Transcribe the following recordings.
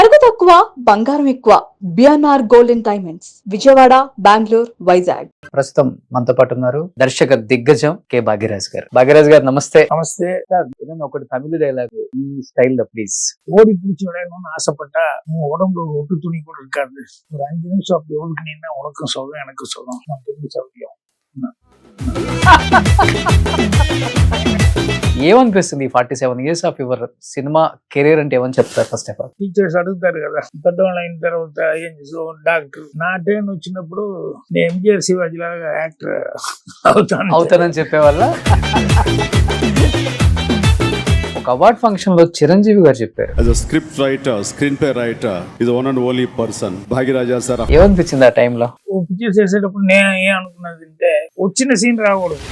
నగదు తక్కువ బంగారం ఎక్కువ. BNR gold and diamonds, Vijayawada, Bengaluru, Vizag. ప్రస్తుతం మనతో పాటు ఉన్నారు దర్శక దిగ్గజం కె భాగ్యరాజ్ గారు. భాగ్యరాజ్ గారు నమస్తే. నమస్తే. ఏదైనా ఒకటి తమిళ డైలాగ్ ఈ స్టైల్ లో ప్లీజ్. ஓடி பிடிச்சி விளையாடணும்னு ஆசைப்பட்டா உன் உடம்புல ஒரு ஒட்டு துணி கூட இருக்காது. ஒரு 5 நிமிஷம் அப்படி ஒதுக்குனீங்கன்னா உனக்கும் சொல்லும் எனக்கும் சொல்லும் நமக்கு எப்படி சௌரியம். ఏమనిపిస్తుంది 47 years of your cinema career అంటే ఏమని చెప్తారు? ఫస్ట్ ఆఫ్ ఆల్ టీచర్స్ అడుగుతారు కదా, పెద్దవాళ్ళు అయిన తర్వాత ఏం చేసావు, డాక్టర్. నా టైం వచ్చినప్పుడు నేను ఎంజిఆర్ శివాజీ లాగా యాక్టర్ అవుతానని చెప్పేవాళ్ళ. ఒక అవార్డ్ ఫంక్షన్ లో చిరంజీవి గారు చెప్పారు, as a script writer, screenplay writer is the one and only person Bhagiraja sir. ఏమనిపించింది ఆ టైంలో? పిక్చర్స్ చేసేటప్పుడు నేను ఏం అనుకున్నది అంటే వచ్చిన సీన్ రాకూడదు.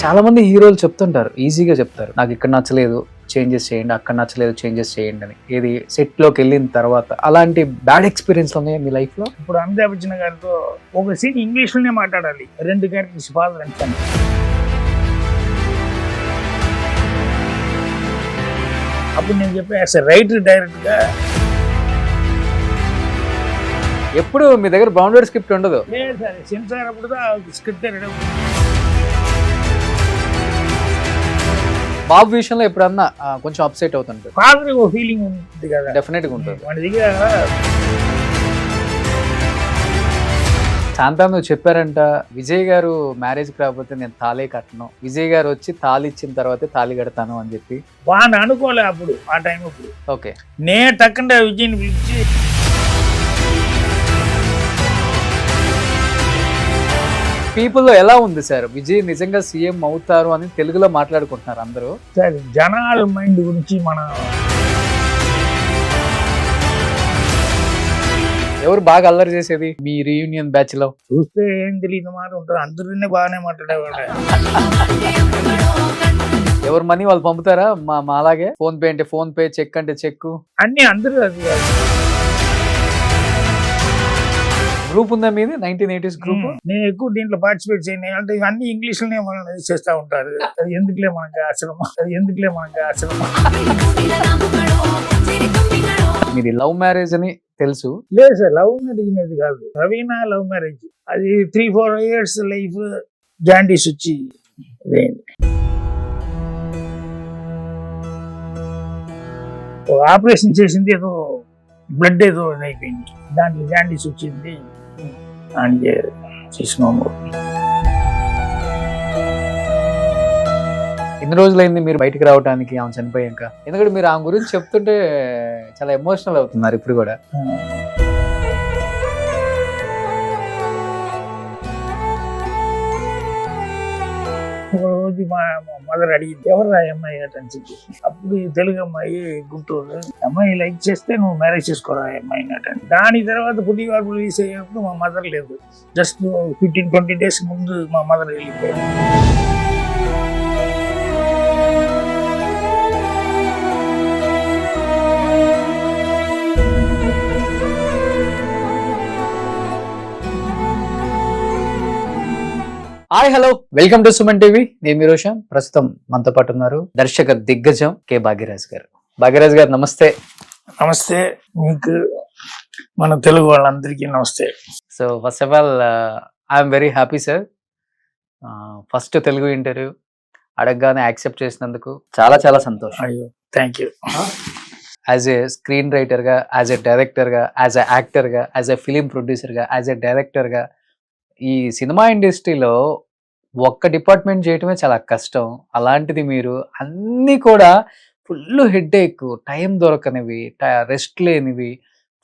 చాలా మంది హీరోలు చెప్తుంటారు, ఈజీగా చెప్తారు, నాకు ఇక్కడ నచ్చలేదు చేంజెస్ చేయండి, అక్కడ నచ్చలేదు చేంజెస్ చేయండి అని. ఏది సెట్ లోకి వెళ్ళిన తర్వాత అలాంటి బ్యాడ్ ఎక్స్పీరియన్స్ ఉన్నాయా మీ లైఫ్ లో? ఇప్పుడు అమితాబ్ బచ్చన్ గారితో ఒక సీన్ ఇంగ్లీష్ లోనే మాట్లాడాలి, 2 క్యారెక్టర్స్ ఫాదర్ అంటే. అప్పుడు నేను చెప్పాను రైటర్ డైరెక్ట్ గా ఎప్పుడు మీ దగ్గర బౌండరీ స్క్రిప్ట్ ఉండదు? లేదు సార్, సెన్సార్ అప్పుడు స్క్రిప్ట్ బాబు విషయంలో ఎప్పుడన్నా కొంచెం అప్సెట్ అవుతుంటారు? ఫాదర్ ఒక ఫీలింగ్ ఉంటుంది కదా, డెఫినెట్ గా ఉంటుంది. మన దగ్గర శాంతా నువ్వు చెప్పారంట, విజయ్ గారు మ్యారేజ్ కి రాకపోతే నేను తాళే కట్టను, విజయ్ గారు వచ్చి తాళి ఇచ్చిన తర్వాతే తాళి కడతాను అని చెప్పి. బాగా అనుకోలే అప్పుడు ఆ టైం. అప్పుడు ఓకే, నేను టక్కంటే విజయ్ని పిలిచి పీపుల్ లో ఎలా ఉంది సార్, విజయ్ నిజంగా సీఎం అవుతారు అని తెలుగులో మాట్లాడుకుంటున్నారు అందరూ. సరే, జనాల మైండ్ గురించి మనం ఎవరు బాగా అల్లరి చేసేది మీ రీయూనియన్ బ్యాచ్ లో? చూస్తే ఏం తెలియదు మాట ఉంటుంది, అందరినీ బాగానే మాట్లాడేవాడు. ఎవరు మనీ వాళ్ళు పంపుతారా? మా అలాగే ఫోన్ పే అంటే ఫోన్ పే, చెక్ అంటే చెక్, అన్ని అందరూ. అది గ్రూప్ ఉందా మీది 1980s గ్రూప్? నేను ఎక్కువ దీంట్లో పార్టిసిపేట్ చేయను, అంటే ఇవన్నీ ఇంగ్లీష్ లోనే చేస్తా ఉంటారు. అది ఎందుకులే మనకి ఆశ్రమం, మీది లవ్ మ్యారేజ్ అని తెలుసు. లేదు సార్, లవ్ మ్యారేజ్ అనేది కాదు, రవీనా లవ్ మ్యారేజ్. అది 3-4 years లైఫ్ జాండీస్ వచ్చి ఆపరేషన్ చేసింది, ఏదో బ్లడ్ ఏదో అయిపోయింది, దాంట్లో జాండీస్ వచ్చింది అని చేసినాము. ఎన్ని రోజులైంది మీరు బయటికి రావడానికి ఆమె చనిపోయాక? ఎందుకంటే మీరు ఆమె గురించి చెప్తుంటే చాలా ఎమోషనల్ అవుతున్నారు ఇప్పుడు కూడా. ఒక రోజు మా మదర్ అడిగింది, ఎవరు ఆ అమ్మాయి అని చెప్పి. అప్పుడు తెలుగు అమ్మాయి, గుంటూరు అమ్మాయి, లైక్ చేస్తే నువ్వు మ్యారేజ్ చేసుకోరా ఆ అమ్మాయి అట. దాని తర్వాత పులివారు రిలీజ్ అయ్యేప్పుడు మా మదర్ లేదు, జస్ట్ 15-20 days ముందు మా మదర్ వెళ్ళిపోయారు. Hi hello, welcome to Suman TV. నేను మీ రోషన్. ప్రస్తుతం మనతో పాటు ఉన్నారు దర్శక దిగ్గజం కె భాగ్యరాజ్ గారు. భాగ్యరాజ్ గారు నమస్తే. నమస్తే. మీకు మన తెలుగు వాళ్ళందరికీ నమస్తే. So first of all I'm very happy sir. First Telugu interview అడగగానే యాక్సెప్ట్ చేసినందుకు చాలా చాలా సంతోషం. అయ్యో, thank you. As a screen రైటర్గా, యాజ్ ఏ డైరెక్టర్గా, యాజ్ ఏ యాక్టర్గా, యాజ్ ఏ ఫిలిం ప్రొడ్యూసర్గా, యాజ్ ఏ డైరెక్టర్గా, ఈ సినిమా ఇండస్ట్రీలో ఒక్క డిపార్ట్మెంట్ చేయటమే చాలా కష్టం. అలాంటిది మీరు అన్నీ కూడా ఫుల్ హెడ్ఏక్, టైం దొరకనివి, రెస్ట్ లేనివి,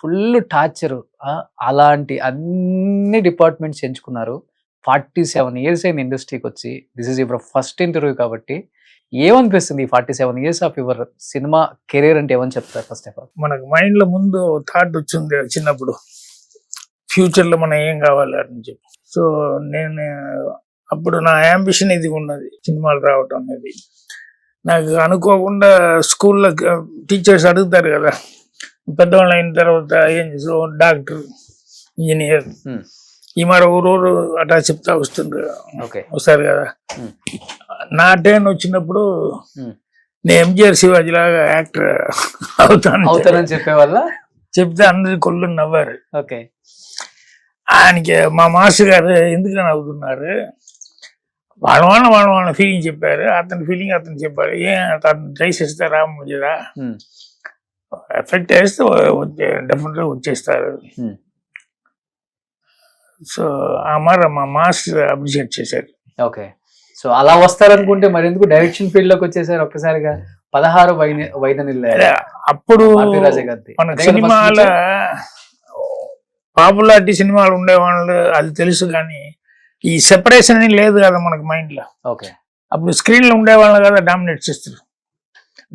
ఫుల్ టార్చర్, అలాంటి అన్ని డిపార్ట్మెంట్స్ ఎంచుకున్నారు. 47 years అయిన ఇండస్ట్రీకి వచ్చి this is your first interview కాబట్టి ఏమనిపిస్తుంది 47 years of your cinema career అంటే ఏమని చెప్తారు? ఫస్ట్ ఆఫ్ ఆల్ మనకు మైండ్ లో ముందు థాట్ వచ్చింది చిన్నప్పుడు, ఫ్యూచర్ లో మనం ఏం కావాలి అని చెప్పి. సో నేను అప్పుడు నా యాంబిషన్ ఇది ఉన్నది, సినిమాలు రావటం అనేది. నాకు అనుకోకుండా స్కూల్లో టీచర్స్ అడుగుతారు కదా, పెద్దవాళ్ళు అయిన తర్వాత ఏం చేసావు, డాక్టర్, ఇంజనీర్, ఈ మరి ఊరు అట్లా చెప్తా వస్తారు కదా. నా టైం వచ్చినప్పుడు నేను ఎంజిఆర్ శివాజీ లాగా యాక్టర్ అవుతానని చెప్పేవాళ్ళ. చెప్తే అందరు కొల్లు నవ్వారు. ఓకే. ఆయనకి మా మాస్టర్ గారు ఎందుకు నవ్వుతున్నారు, వాళ్ళ ఫీలింగ్ చెప్పారు, అతని ఫీలింగ్ అతను చెప్పారు. అతను ట్రై చేస్తే రామజరా ఎఫెక్ట్ వేస్తే డెఫినెట్గా వచ్చేస్తారు. సో ఆ మాట మా మాస్టర్ అప్రిషియేట్ చేశారు. ఓకే. సో అలా వస్తారనుకుంటే మరి ఎందుకు డైరెక్షన్ ఫీల్డ్ లోకి వచ్చేసారు ఒక్కసారిగా? 16 వైదనిల్లు అప్పుడు మారుతిరాజా గారిది. మనకు సినిమాల పాపులారిటీ సినిమాలు ఉండేవాళ్ళు అది తెలుసు, కానీ ఈ సెపరేషన్ అని లేదు కదా మనకు మైండ్ లో. ఓకే. అప్పుడు స్క్రీన్ లో ఉండేవాళ్ళు కదా డామినేట్ చేస్తారు.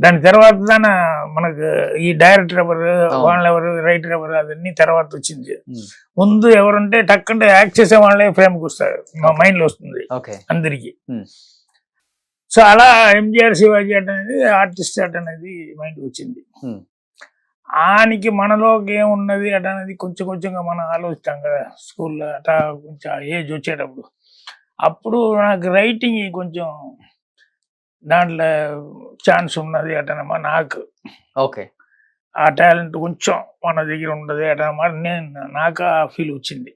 దాని తర్వాత దాని మనకు ఈ డైరెక్టర్ ఎవరు, వాళ్ళు ఎవరు, రైటర్ ఎవరు, అదన్నీ తర్వాత వచ్చింది. ముందు ఎవరుంటే టక్కంటే యాక్ట్ చేసే వాళ్ళే ఫ్రేమ్కి వస్తారు, మా మైండ్ లో వస్తుంది అందరికి. సో అలా ఎంజిఆర్ శివాజీ అట్ అనేది ఆర్టిస్ట్ అట్ అనేది మైండ్ వచ్చింది. ఆయనకి మనలోకి ఏమున్నది అట అనేది కొంచెం కొంచెంగా మనం ఆలోచిస్తాం కదా స్కూల్లో అట్లా కొంచెం ఏజ్ వచ్చేటప్పుడు. అప్పుడు నాకు రైటింగ్ కొంచెం దాంట్లో ఛాన్స్ ఉన్నది అటనమా నాకు. ఓకే. ఆ టాలెంట్ కొంచెం మన దగ్గర ఉండదు అటనమాట నాకు ఆ ఫీల్ వచ్చింది.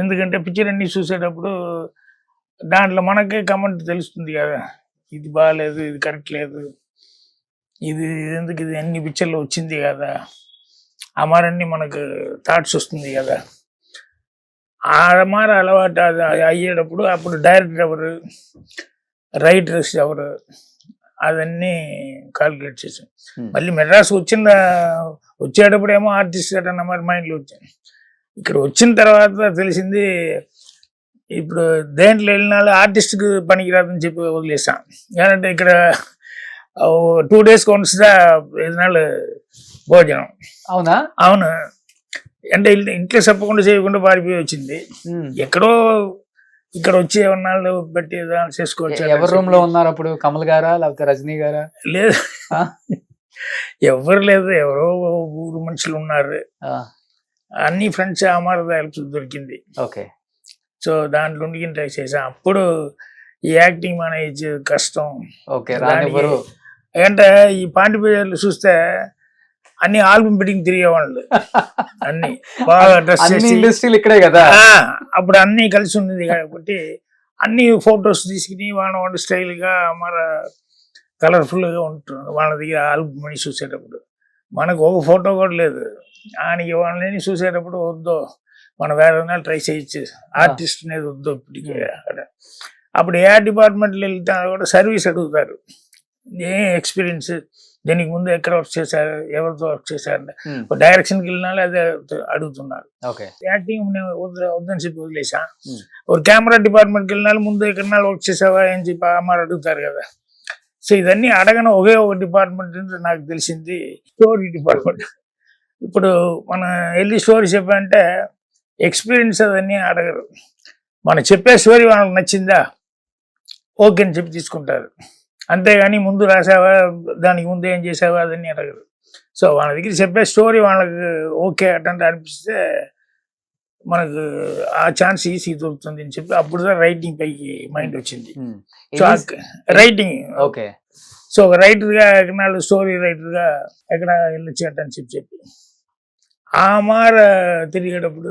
ఎందుకంటే పిక్చర్ అన్ని చూసేటప్పుడు దాంట్లో మనకే కమెంట్ తెలుస్తుంది కదా, ఇది బాగాలేదు, ఇది కరెక్ట్ లేదు, ఇది ఎందుకు ఇది అన్ని పిక్చర్లో వచ్చింది కదా, అమారన్నీ మనకు థాట్స్ వస్తుంది కదా. ఆ అమార అలవాటు అయ్యేటప్పుడు అప్పుడు డైరెక్టర్ ఎవరు, రైటర్స్ ఎవరు, అవన్నీ కాల్కులేట్ చేసాం. మళ్ళీ మెడ్రాస్ వచ్చేటప్పుడు ఏమో ఆర్టిస్ట్ అన్న మరి మైండ్లో వచ్చాను. ఇక్కడ వచ్చిన తర్వాత తెలిసింది ఇప్పుడు దేంట్లో వెళ్ళిన ఆర్టిస్ట్కి పనికిరాదని చెప్పి వదిలేసాం. ఏంటంటే ఇక్కడ 2 days వన్స్ ఏదైనా భోజనం. అవునా? అవును. అంటే ఇంట్లో చెప్పకుండా చేయకుండా పారిపోయి వచ్చింది. ఎక్కడో ఇక్కడ వచ్చి ఏమన్నాళ్ళు పెట్టి చేసుకోవచ్చు. ఎవరి రూమ్ లో ఉన్నారు అప్పుడు? కమల్ గారా లేకపోతే రజనీ గారా? లేదు, ఎవరు లేదు, ఎవరో ఊరు మనుషులు ఉన్నారు. అన్ని ఫ్రెండ్స్ అమారద హెల్ప్ దొరికింది. ఓకే. సో దాంట్లో ట్రై చేసాం. అప్పుడు ఈ యాక్టింగ్ మేనేజ్ కష్టం. ఓకే. ఏంటంటే ఈ పాండిపేర్లు చూస్తే అన్ని ఆల్బమ్ బిడ్డింగ్ తిరిగేవాళ్ళు, అన్ని బాగా డ్రెస్ చేసి ఇండస్ట్రీలు ఇక్కడే కదా, అప్పుడు అన్ని కలిసి ఉంది కాబట్టి అన్ని ఫొటోస్ తీసుకుని వాళ్ళ స్టైల్ గా మన కలర్ఫుల్ గా ఉంటుంది. వాళ్ళ దగ్గర ఆల్బమ్ అని చూసేటప్పుడు మనకు ఒక ఫోటో కూడా లేదు. ఆయనకి వాళ్ళని చూసేటప్పుడు వద్దు, మనం వేరే ట్రై చేయొచ్చు, ఆర్టిస్ట్ అనేది వద్దు ఇప్పటికే. అప్పుడు ఏ డిపార్ట్మెంట్లో వెళ్తా కూడా సర్వీస్ అడుగుతారు, ఏ ఎక్స్పీరియన్స్, దీనికి ముందు ఎక్కడ వర్క్ చేశారు, ఎవరితో వర్క్ చేశారు, డైరెక్షన్కి వెళ్ళినా అదే అడుగుతున్నారు. యాక్టింగ్ వద్దని చెప్పి వదిలేసా. ఒక కెమెరా డిపార్ట్మెంట్కి వెళ్ళినా ముందు ఎక్కడన్నా వర్క్ చేసావా అని చెప్పి అమ్మారు అడుగుతారు కదా. సో ఇదన్నీ అడగను ఒకే ఒక డిపార్ట్మెంట్ నాకు తెలిసింది, స్టోరీ డిపార్ట్మెంట్. ఇప్పుడు మనం వెళ్ళి స్టోరీ చెప్పాలంటే ఎక్స్పీరియన్స్ అదన్నీ అడగరు, మనం చెప్పే స్టోరీ వాళ్ళకి నచ్చిందా ఓకే అని చెప్పి తీసుకుంటారు. అంతేగాని ముందు రాసావా, దానికి ముందు ఏం చేసావా అదన్నీ అడగరు. సో వాళ్ళ దగ్గర చెప్పే స్టోరీ వాళ్ళకి ఓకే అటంటే అనిపిస్తే మనకు ఆ ఛాన్స్ ఈజీ దొరుకుతుంది అని చెప్పి అప్పుడు రైటింగ్ పైకి మైండ్ వచ్చింది. So writing okay. సో ఒక రైటర్గా ఎక్కడ స్టోరీ రైటర్గా ఎక్కడ వెళ్ళొచ్చేట అని చెప్పి ఆ మార తిరిగేటప్పుడు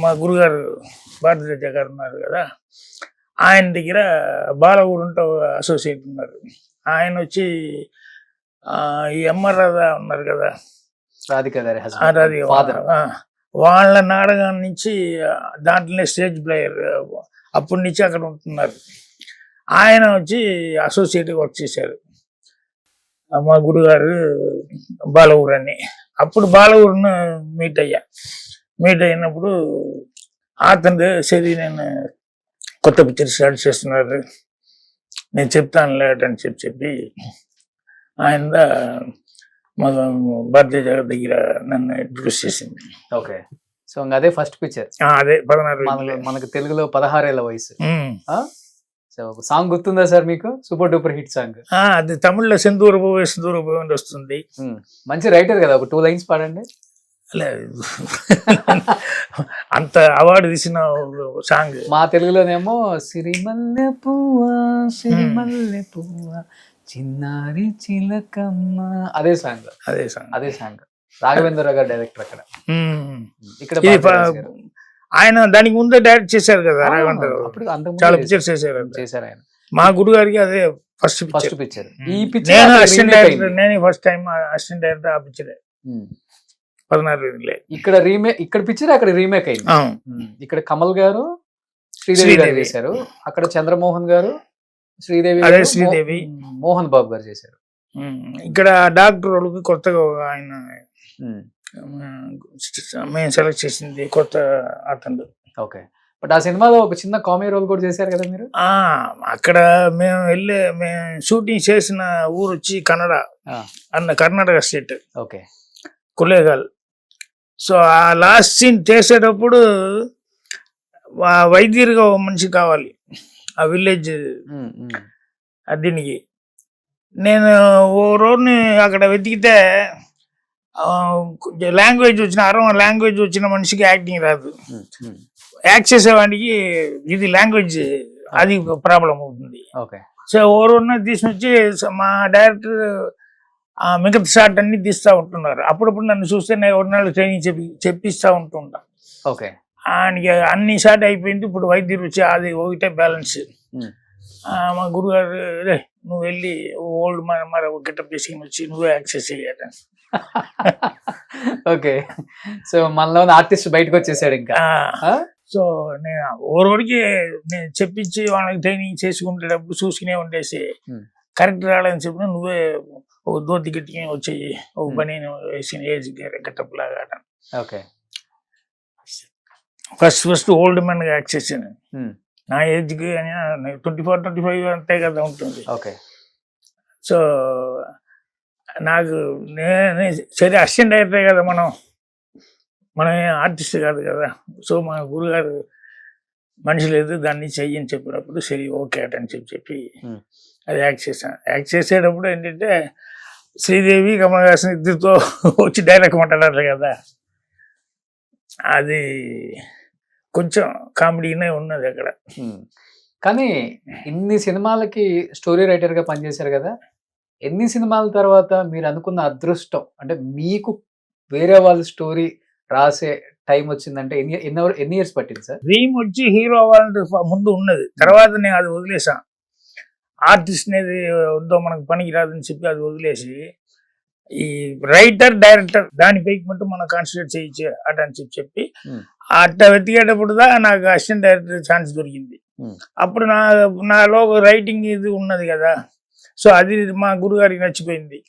మా గురుగారు భారతీరాజా గారు ఉన్నారు కదా, ఆయన దగ్గర బాలవురుంటో అసోసియేట్ ఉన్నారు. ఆయన వచ్చి ఈ ఎంఆర్ రాధా ఉన్నారు కదా, వాళ్ళ నాటకం నుంచి దాంట్లోనే స్టేజ్ ప్లేయర్ అప్పటి నుంచి అక్కడ ఉంటున్నారు. ఆయన వచ్చి అసోసియేట్గా వర్క్ చేశారు మా గురుగారు బాలవురు అని. అప్పుడు బాలవురును మీట్ అయినప్పుడు అతను సరే నేను కొత్త పిక్చర్ స్టార్ట్ చేస్తున్నారు, నేను చెప్తాను లేట్ అని చెప్పి ఆయన మా భారతీయ జగత్ దగ్గర నన్ను ఇంట్రడ్యూస్ చేసింది. ఓకే. సో అదే ఫస్ట్ పిక్చర్. అదే 16. మనకు తెలుగులో 16 ఏళ్ల వయసు. సో సాంగ్ గుర్తుందా సార్ మీకు? Super duper hit song. అది తమిళ్లో సెందూర పోవే వస్తుంది. మంచి రైటర్ కదా, ఒక 2 lines పాడండి. లేదు అంత అవార్డు తీసిన సాంగ్. మా తెలుగులోనేమో సిరిమల్లె పువ్వా సిరిమల్లె పువ్వా చిన్నారి చిలకమ్మ, అదే సాంగ్. అదే సాంగ్ రాఘవేంద్రరావు గారు డైరెక్టర్ అక్కడ. ఇక్కడ ఇది భారతీరాజ్ గారు. ఆయన దానికి ముందే డైరెక్ట్ చేశారు కదా రాఘవేంద్ర. అప్పుడు అంతకుముందు చాలా పిక్చర్స్ చేశారు ఆయన. మా గురువు గారికి అదే ఫస్ట్ ఫస్ట్ పిక్చర్. పిక్చర్. ఈ పిక్చర్ నేను అసిస్టెంట్ డైరెక్టర్, నేను ఫస్ట్ టైం అసిస్టెంట్ డైరెక్టర్ ఆ పిక్చర్ 16 ఇక్కడ రీమేక్, ఇక్కడ పిక్చర్ అక్కడ రీమేక్ అయింది. ఇక్కడ కమల్ గారు శ్రీదేవి గారు చేశారు, అక్కడ చంద్రమోహన్ గారు శ్రీదేవి అదే గారు, శ్రీదేవి మోహన్ బాబు గారు చేశారు. ఇక్కడ డాక్టర్ వాళ్ళకి కొత్తగా ఆయన మేము సెలెక్ట్ చేసింది కొత్త అతను. ఓకే, బట్ ఆ సినిమాలో ఒక చిన్న కామెడీ రోల్ కూడా చేశారు కదా మీరు. అక్కడ మేము షూటింగ్ చేసిన ఊరు వచ్చి Kannada Karnataka state. Okay, Kollegal. So ఆ లాస్ట్ సీన్ చేసేటప్పుడు వైద్యుడిగా ఒక మనిషి కావాలి ఆ విలేజ్ దీనికి. నేను ఓ రోజుని అక్కడ వెతికితే లాంగ్వేజ్ వచ్చిన లాంగ్వేజ్ వచ్చిన మనిషికి యాక్టింగ్ రాదు. యాక్ట్ చేసేవాడికి ఇది లాంగ్వేజ్ అది ప్రాబ్లం అవుతుంది. సో ఓ రోజున తీసుకొచ్చి మా డైరెక్టర్ మిగతా షాట్ అన్ని తీస్తూ ఉంటున్నారు. అప్పుడప్పుడు నన్ను చూస్తే నేను ఒకనాడు ట్రైనింగ్ చెప్పిస్తూ ఉంటుంటా. ఓకే, ఆయనకి అన్ని షాట్ అయిపోయింది. ఇప్పుడు వైద్యులు వచ్చి అది ఒకటే బ్యాలెన్స్. మా గురుగారు రే నువ్వు వెళ్ళి ఓల్డ్ మరి గెటప్ చేసుకుని వచ్చి నువ్వే యాక్సెస్ చేయాలి. ఓకే, సో మనలో ఆర్టిస్ట్ బయటకు వచ్చేసాడు ఇంకా. సో నేను ఓరోడికి నేను చెప్పించి వాళ్ళకి ట్రైనింగ్ చేసుకునేటప్పుడు చూసుకునే ఉండేసి కరెక్ట్ రాలని చెప్పిన నువ్వే ఒక దోతి గట్టిగా వచ్చేయి, ఒక పని వేసిన ఏజ్ గెటప్ లాగా. ఓకే, ఫస్ట్ ఓల్డ్ మ్యాన్ గా యాక్ట్ చేశాను. నా ఏజ్కి 24-25 అంతే కదా ఉంటుంది. ఓకే, సో నాకు సరే అసిస్టెంట్ డైరెక్టర్ కదా మనం ఆర్టిస్ట్ కాదు కదా. సో మా గురుగారు మనిషి లేదు దాన్ని చెయ్యని చెప్పినప్పుడు సరే ఓకే అని చెప్పి అది యాక్ట్ చేశాను. యాక్ట్ చేసేటప్పుడు ఏంటంటే శ్రీదేవి కమల్ హాసన్ ఇద్దరితో వచ్చి డైరెక్ట్ మాట్లాడారు కదా, అది కొంచెం కామెడీనే ఉన్నది అక్కడ. కానీ ఇన్ని సినిమాలకి స్టోరీ రైటర్ గా పనిచేశారు కదా, ఎన్ని సినిమాల తర్వాత మీరు అనుకున్న అదృష్టం అంటే మీకు వేరే వాళ్ళ స్టోరీ రాసే టైం వచ్చిందంటే ఎన్ని ఇయర్స్ పట్టింది సార్? డ్రీమ్ వచ్చి హీరో అవ్వాలంటే ముందు ఉన్నది, తర్వాత నేను అది వదిలేసాను. ఆర్టిస్ట్ అనేది వద్దో మనకు పనికి రాదని చెప్పి అది వదిలేసి ఈ రైటర్ డైరెక్టర్ దానిపైకి మటు మనం కాన్సన్ట్రేట్ చేయొచ్చు అట అని చెప్పి అట్ట వెతికేటప్పుడు నాకు అసిస్టెంట్ డైరెక్టర్ ఛాన్స్ దొరికింది. అప్పుడు నాలో రైటింగ్ ఇది ఉన్నది కదా. సో అది మా గురుగారికి నచ్చిపోయింది.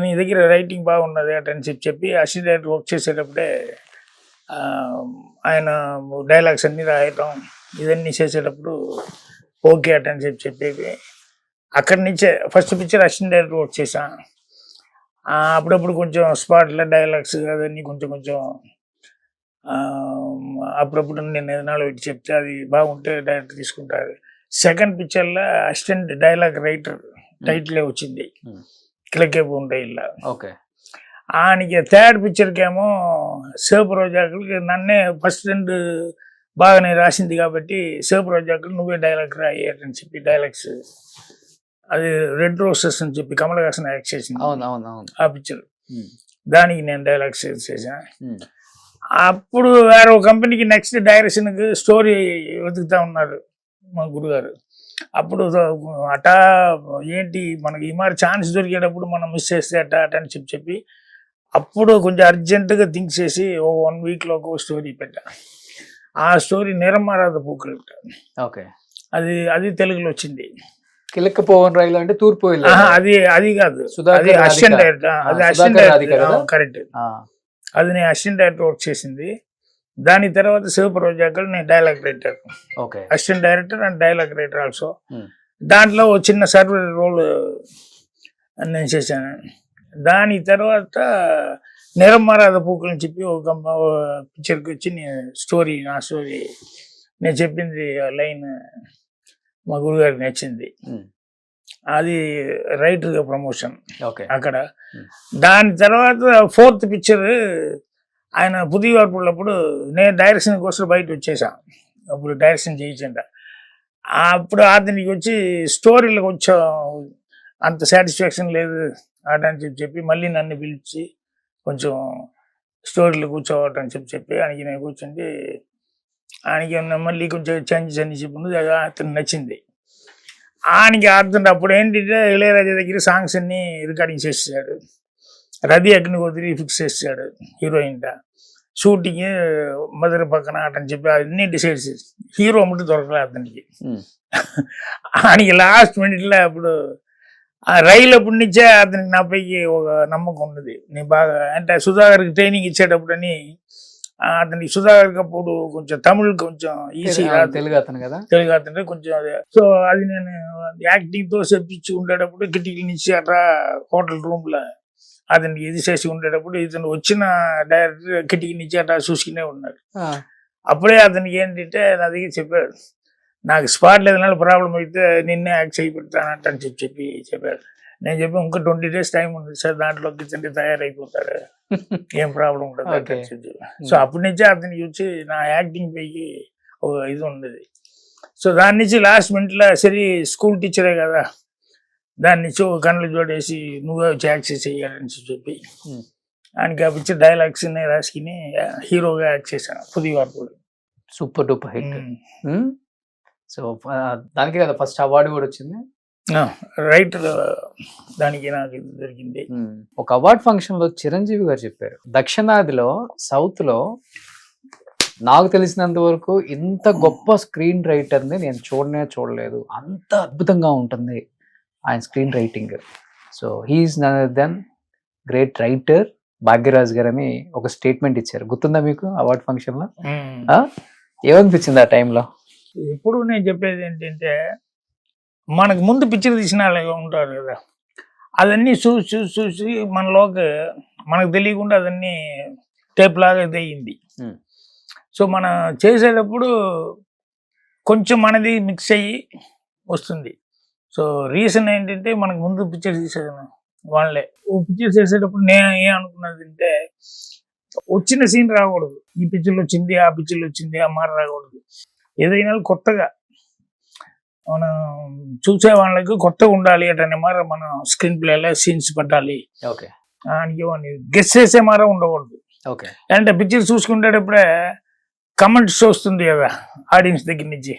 నీ దగ్గర రైటింగ్ బాగున్నది అట అని చెప్పి అసిస్టెంట్ డైరెక్టర్ వర్క్ చేసేటప్పుడే ఆయన డైలాగ్స్ అన్ని రాయటం ఇదన్నీ చేసేటప్పుడు ఓకే అట అని చెప్పి అక్కడి నుంచే first picture assistant director work చేశాను. అప్పుడప్పుడు కొంచెం స్పాట్లో డైలాగ్స్ అవన్నీ కొంచెం అప్పుడప్పుడు నేను ఏదైనా పెట్టి చెప్తే అది బాగుంటే డైరెక్టర్ తీసుకుంటారు. సెకండ్ పిక్చర్లో అసిస్టెంట్ డైలాగ్ రైటర్ టైటిలే వచ్చింది, కిలకే ఉంటాయి ఇలా. ఓకే, ఆయనకి థర్డ్ పిక్చర్కేమో సేపు రోజాకులకి నన్నే ఫస్ట్ రెండు బాగానే రాసింది కాబట్టి సేపు రోజాకులు నువ్వే డైలాగ్ రాయి అని చెప్పి డైలాగ్స్ అది రెడ్ రోసెస్ అని చెప్పి కమల్ హాసన్ యాక్ట్ చేసింది ఆ పిక్చర్. దానికి నేను డైలాగ్స్ చేశాను. అప్పుడు వేరే ఒక కంపెనీకి నెక్స్ట్ డైరెక్షన్కి స్టోరీ వెతుకుతా ఉన్నారు మా గురుగారు. అప్పుడు అటా ఏంటి మనకి ఈ మరి ఛాన్స్ దొరికేటప్పుడు మనం మిస్ చేస్తే అట అని చెప్పి అప్పుడు కొంచెం అర్జెంటుగా థింక్ చేసి 1 వీక్లో ఒక స్టోరీ పెట్టా. ఆ స్టోరీ నిరమరాధ పూకలు. ఓకే, అది తెలుగులో వచ్చింది. కిలక్కపోవన్ రైలు అంటే తూర్పు అది కాదు, అది అసిస్టెంట్ డైరెక్టర్ కరెక్ట్. అది నేను అసిస్టెంట్ డైరెక్టర్ వర్క్ చేసింది. దాని తర్వాత శివప్రభాకర్ నేను dialogue writer, assistant director and dialogue writer also. దాంట్లో ఒక చిన్న సర్వర్ రోల్ నేను చేశాను. దాని తర్వాత నిరమరాధ పూకులు అని చెప్పి ఒక పిక్చర్కి వచ్చి నా స్టోరీ నేను చెప్పింది లైన్ మా గురుగారికి నచ్చింది. అది రైటర్గా ప్రమోషన్ ఓకే. అక్కడ. దాని తర్వాత 4th పిక్చర్ ఆయన పుదివార్పులప్పుడు నేను డైరెక్షన్ కోసం బయట వచ్చేసాను. అప్పుడు డైరెక్షన్ చేయించండి. అప్పుడు అతనికి వచ్చి స్టోరీలకు వచ్చా అంత సాటిస్ఫాక్షన్ లేదు అని చెప్పి మళ్ళీ నన్ను పిలిచి కొంచెం స్టోరీలు కూర్చోవటం చెప్పి ఆయనకి నేను కూర్చుంటే ఆయనకి మళ్ళీ కొంచెం చేంజెస్ అని చెప్పి అతను నచ్చింది. ఆయనకి అర్థం అప్పుడు ఏంటంటే ఇళయరాజా దగ్గర సాంగ్స్ అన్ని రికార్డింగ్ చేసేసాడు. రవి అగ్నిహోత్రి ఫిక్స్ చేసాడు హీరోయిన్. షూటింగ్ మధుర పక్కన అని చెప్పి అన్నీ డిసైడ్ చేసి హీరో అమ్మటి దొరకలేదు అతనికి. ఆయనకి లాస్ట్ మినిట్లో అప్పుడు ఆ రైలు అప్పటి నుంచే అతనికి నాపైకి ఒక నమ్మకం ఉన్నది. నేను బాగా అంటే సుధాకర్కి ట్రైనింగ్ ఇచ్చేటప్పుడు అని అతనికి సుధాకర్కి అప్పుడు కొంచెం తమిళ్ కొంచెం ఈజీ తెలుగు అతను కదా, తెలుగు అతను కొంచెం అదే. సో అది నేను యాక్టింగ్తో చెప్పించి ఉండేటప్పుడు కిటికీ నుంచి అట్లా హోటల్ రూమ్లో అతనికి ఇది చేసి ఉండేటప్పుడు ఇతను వచ్చిన డైరెక్టర్ కిటికీ నుంచి అట్లా చూసుకునే ఉన్నాడు. అప్పుడే అతనికి ఏంటంటే నా దగ్గర చెప్పాడు, నాకు స్పాట్ ఏదైనా ప్రాబ్లం అయితే నిన్నే యాక్ట్ చేయి పెడతానంట అని చెప్పాడు. నేను చెప్పి ఇంకా 20 days టైం ఉంది సార్, దాంట్లో కిచండి తయారైపోతాడు, ఏం ప్రాబ్లం ఉండదు. సో అప్పటి నుంచే అతనికి వచ్చి నా యాక్టింగ్ పైకి ఒక ఇది ఉండేది. సో దాని నుంచి లాస్ట్ మినిట్లో సరే స్కూల్ టీచరే కదా, దాని నుంచి ఒక కళ్ళు జోడేసి నువ్వే వచ్చి యాక్ట్ చేయాలని చెప్పి ఆయనకి ఆ పిక్చర్ డైలాగ్స్ రాసుకుని హీరోగా యాక్ట్ చేశాను పుదివార్పుడు. Super duper hit. సో దానికి కదా ఫస్ట్ అవార్డు కూడా వచ్చింది, రైటర్ దానికి నాకు దొరికింది. ఒక అవార్డ్ ఫంక్షన్ లో చిరంజీవి గారు చెప్పారు, దక్షిణాదిలో సౌత్ లో నాకు తెలిసినంత వరకు ఇంత గొప్ప స్క్రీన్ రైటర్ ని నేను చూడలేదు, అంత అద్భుతంగా ఉంటుంది ఆయన screen writing. So he's none other than great writer Bhagyaraj garu అని ఒక స్టేట్మెంట్ ఇచ్చారు. గుర్తుందా మీకు అవార్డ్ ఫంక్షన్ లో? ఏమనిపించింది ఆ టైంలో? ఎప్పుడు నేను చెప్పేది ఏంటంటే, మనకు ముందు పిక్చర్ తీసిన వాళ్ళు ఉంటారు కదా, అదన్నీ చూసి మనలోకి మనకు తెలియకుండా అదన్నీ టేప్ లాగా అయింది. సో మనం చేసేటప్పుడు కొంచెం మనది మిక్స్ అయ్యి వస్తుంది. సో రీజన్ ఏంటంటే మనకు ముందు పిక్చర్ తీసేదాను వాళ్ళే. ఓ పిక్చర్ చేసేటప్పుడు నేను ఏమనుకున్నది అంటే, వచ్చిన సీన్ రాకూడదు, ఈ పిక్చర్లో వచ్చింది ఆ పిక్చర్లో వచ్చింది ఆ మాట రాకూడదు. ఏదైనా కొత్తగా మనం చూసే వాళ్ళకి కొత్తగా ఉండాలి అటనే మాట మనం స్క్రీన్ ప్లేలో సీన్స్ పెట్టాలి. ఓకే, గెస్ చేసే మాట ఉండకూడదు. ఓకే, అంటే పిక్చర్ చూసుకునేటప్పుడే కమెంట్స్ వస్తుంది కదా ఆడియన్స్ దగ్గర నుంచి,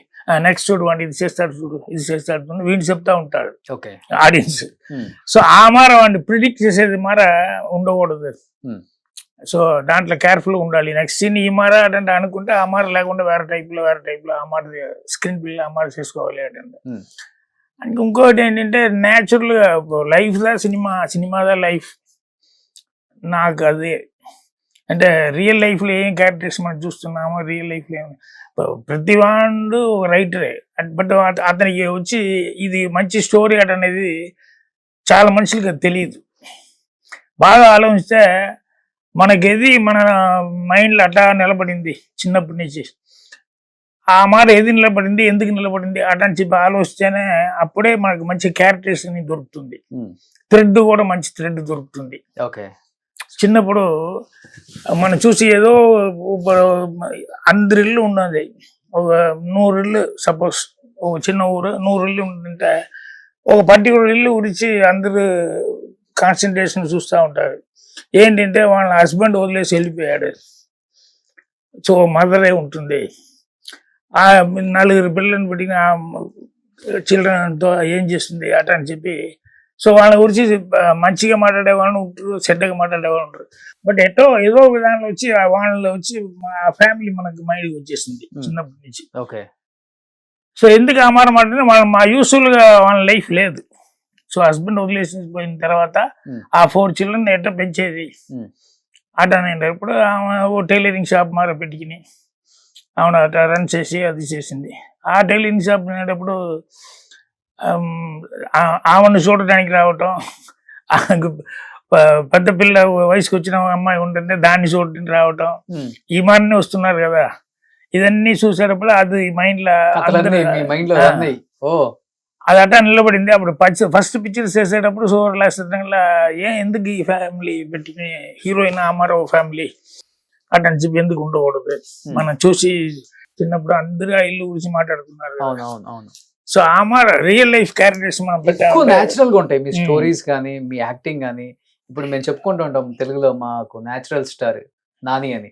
నెక్స్ట్ చూడు ఇది చేస్తాడు చూడు ఇది చేస్తాడు వీడిని చెప్తా ఉంటాడు ఓకే ఆడియన్స్. సో ఆ మాట వాడిని ప్రిడిక్ట్ చేసేది మాట ఉండకూడదు. సో దాంట్లో కేర్ఫుల్గా ఉండాలి. నెక్స్ట్ సీన్ ఈ మాట అంటే అనుకుంటే ఆ మాట లేకుండా వేరే టైప్లో ఆ మాట స్క్రీన్ ప్లే ఆ మాట చేసుకోవాలి అంటే. ఇంకోటి ఏంటంటే న్యాచురల్గా లైఫ్లో సినిమాదా లైఫ్ నాకు అదే. అంటే రియల్ లైఫ్లో ఏం క్యారెక్టర్స్ మనం చూస్తున్నామో రియల్ లైఫ్లో ఏమి ప్రతి వాడు రైటరే, బట్ అతనికి వచ్చి ఇది మంచి స్టోరీ అట అనేది చాలా మనుషులకి అది తెలియదు. బాగా ఆలోచిస్తే మనకేది మన మైండ్లో అట్లా నిలబడింది చిన్నప్పటి నుంచి, ఆ మాట ఏది నిలబడింది ఎందుకు నిలబడింది అటని చెప్పి ఆలోచిస్తేనే అప్పుడే మనకు మంచి క్యారెక్టర్స్ అని దొరుకుతుంది. థ్రెడ్ కూడా మంచి థ్రెడ్ దొరుకుతుంది. ఓకే, చిన్నప్పుడు మనం చూసి ఏదో అందరి ఇల్లు ఉన్నది, ఒక 100 ఇల్లు సపోజ్, ఒక చిన్న ఊరు 100 ఇల్లు ఉంటుంటే ఒక పర్టికులర్ ఇల్లు గురించి అందరూ కాన్సన్ట్రేషన్ చూస్తూ ఉంటారు. ఏంటంటే వాళ్ళ హస్బెండ్ వదిలేసి వెళ్ళిపోయాడు, సో మదరే ఉంటుంది, ఆ 4 పిల్లలను పెట్టిన చిల్డ్రన్తో ఏం చేస్తుంది అట అని చెప్పి. సో వాళ్ళ గురించి మంచిగా మాట్లాడే వాళ్ళని ఉంటారు, చెడ్డగా మాట్లాడే వాళ్ళు ఉంటారు. బట్ ఏదో విధానంలో వచ్చి వాళ్ళలో వచ్చి ఆ ఫ్యామిలీ మనకు మైండ్కి వచ్చేసింది చిన్నప్పటి నుంచి. ఓకే, సో ఎందుకు ఆ మాట మాట్లాడితే మా యూస్ఫుల్గా వాళ్ళ లైఫ్ లేదు. సో హస్బెండ్ వదిలేసి పోయిన తర్వాత ఆ 4 చిల్డ్రన్ ఎట్లా పెంచేది అట అనేటప్పుడు ఆమె ఓ టైలరింగ్ షాప్ మార పెట్టుకుని ఆమె అట్లా రన్ చేసి అది చేసింది. ఆ టైలరింగ్ షాప్ అనేటప్పుడు ఆమెను చూడటానికి రావటం, పెద్ద పిల్ల వయసుకు వచ్చిన అమ్మాయి ఉంటుంటే దాన్ని చూడటానికి రావటం, ఈ మాటనే వస్తున్నారు కదా. ఇదన్నీ చూసేటప్పుడు అది మైండ్లో అది అట్టా నిలబడింది. అప్పుడు ఫస్ట్ పిక్చర్స్ చేసేటప్పుడు సూపర్ లాస్ట్ ఎందుకు ఈ ఫ్యామిలీ పెట్టుకుని హీరోయిన్ అమరో ఫ్యామిలీ అటని చెప్పి ఎందుకు ఉండకూడదు, మనం చూసి చిన్నప్పుడు అందరూ ఆ ఇల్లు గురించి మాట్లాడుకున్నారు. So Amar real life characters మనం నేచురల్ గా ఉంటాయి మీ స్టోరీస్ కానీ మీ యాక్టింగ్ కానీ. ఇప్పుడు మేము చెప్పుకుంటూ ఉంటాం తెలుగులో మాకు నేచురల్ స్టార్ నాని అని,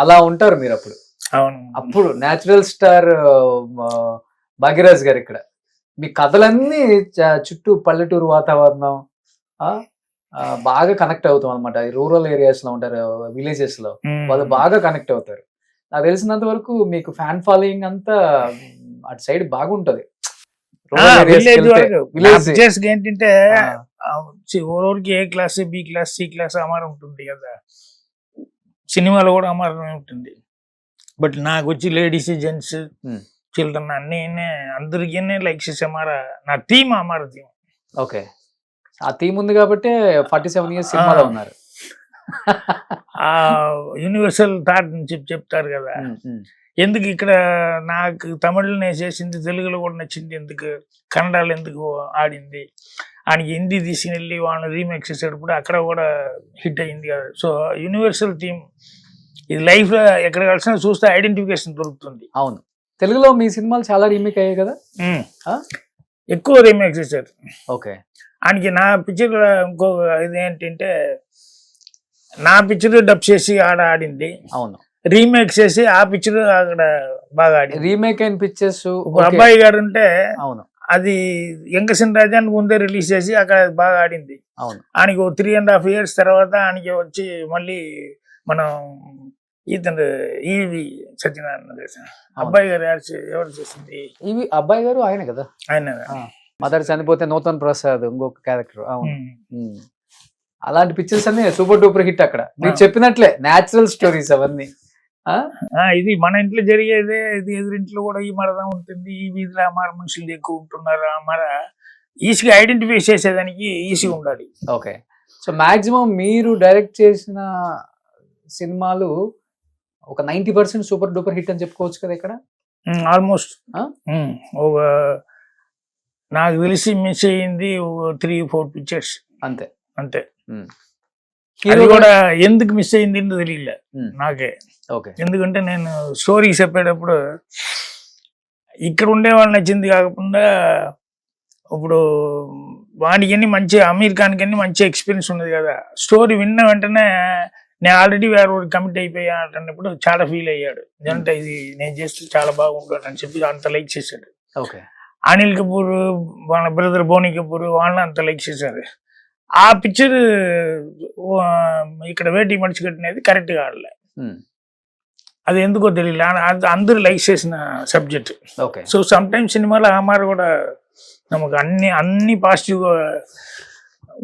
అలా ఉంటారు మీరు అప్పుడు. అప్పుడు నేచురల్ స్టార్ భాగ్యరాజ్ గారు. ఇక్కడ మీ కథలన్నీ చుట్టూ పల్లెటూరు వాతావరణం బాగా కనెక్ట్ అవుతాం అనమాట. రూరల్ ఏరియాస్ లో ఉంటారు, విలేజెస్ లో వాళ్ళు బాగా కనెక్ట్ అవుతారు. నాకు తెలిసినంత వరకు మీకు ఫ్యాన్ ఫాలోయింగ్ అంతా అటు సైడ్ బాగుంటది. విలేజ్ ఏంటంటే ఓరికి A class, B class, C class అమారం ఉంటుంది కదా, సినిమాలో కూడా అమారం ఉంటుంది. బట్ నాకు వచ్చి లేడీస్, జెంట్స్, చిల్డ్రన్ అన్ని అందరికీ లైక్ చేసే నా టీమ్ అమార టీమ్. ఓకే, ఆ థీమ్ ఉంది కాబట్టి 47 years సినిమాలో ఉన్నారు. ఆ యూనివర్సల్ థాట్ నుంచి చెప్తారు కదా, ఎందుకు ఇక్కడ నాకు తమిళనే చేసింది, తెలుగులో కూడా నచ్చింది, ఎందుకు కన్నడలో ఎందుకు ఆడింది, ఆయనకి హిందీ తీసుకెళ్ళి వాళ్ళని రీమేక్ చేసేటప్పుడు అక్కడ కూడా హిట్ అయింది కదా. సో యూనివర్సల్ థీమ్ ఇది లైఫ్ లో ఎక్కడ కలిసినా చూస్తే ఐడెంటిఫికేషన్ దొరుకుతుంది. అవును, తెలుగులో మీ సినిమాలు చాలా రీమేక్ అయ్యాయి కదా, ఎక్కువ రీమేక్ చేశారు. ఓకే, ఆయనకి నా పిక్చర్ ఇంకో ఇది ఏంటంటే నా పిక్చర్ డబ్ చేసి ఆడింది. అవును, రీమేక్ చేసి ఆ పిక్చర్ అక్కడ బాగా ఆడింది. రీమేక్ అయిన పిక్చర్స్ అబ్బాయి గారు ఉంటే అవును అది ఎంకసిన్ రాజాన్ని ముందే రిలీజ్ చేసి అక్కడ బాగా ఆడింది. అవును, ఆయనకి 3.5 years తర్వాత ఆయనకి వచ్చి మళ్ళీ మనం ఇతను ఈవి సత్యనారాయణ అబ్బాయి గారు ఎవరు చేసింది, ఇవి అబ్బాయి గారు ఆయన కదా, ఆయన మదర్ చనిపోతే నూతన్ ప్రసాద్ ఇంకొక క్యారెక్టర్. అవును, అలాంటి పిక్చర్స్ అన్ని సూపర్ డూపర్ హిట్. అక్కడ మీరు చెప్పినట్లే నేచురల్ స్టోరీస్ అవన్నీ. ఇది మన ఇంట్లో జరిగేదే, ఇది ఎదురింట్లో కూడా ఈ మరదా ఉంటుంది, ఈ వీధిలో అమార మనుషులు ఎక్కువ ఉంటున్నారు, అమార ఈజీగా ఐడెంటిఫై చేసేదానికి ఈజీగా ఉండాలి. ఓకే, సో మాక్సిమం మీరు డైరెక్ట్ చేసిన సినిమాలు ఒక 90% సూపర్ డూపర్ హిట్ అని చెప్పుకోవచ్చు కదా ఇక్కడ. ఆల్మోస్ట్ ఒక నాకు తెలిసి మిస్ అయ్యింది 3-4 పిక్చర్స్ అంతే. అది కూడా ఎందుకు మిస్ అయింది తెలియలే నాకే. ఎందుకంటే నేను స్టోరీ చెప్పేటప్పుడు ఇక్కడ ఉండే వాళ్ళు నచ్చింది కాకుండా ఇప్పుడు వాడికి మంచి అమీర్ ఖాన్ కి మంచి ఎక్స్పీరియన్స్ ఉన్నది కదా. స్టోరీ విన్న వెంటనే నేను ఆల్రెడీ వేరే కమిట్ అయిపోయా అంటున్నప్పుడు చాలా ఫీల్ అయ్యాడు. అంటే ఇది నేను చేస్తే చాలా బాగుంటాడు అని చెప్పి అంత లైక్ చేశాడు. అనిల్ కపూర్ వాళ్ళ బ్రదర్ బోనీ కపూర్ వాళ్ళని అంత లైక్ చేశారు. ఆ పిక్చర్ ఇక్కడ వేటి మడిచి కట్టినది కరెక్ట్ గా ఆడలే, అది ఎందుకో తెలియలే. అందరూ లైక్ చేసిన సబ్జెక్ట్. సో సమ్ టైమ్స్ సినిమాలో అమార కూడా నమకు అన్ని పాజిటివ్ గా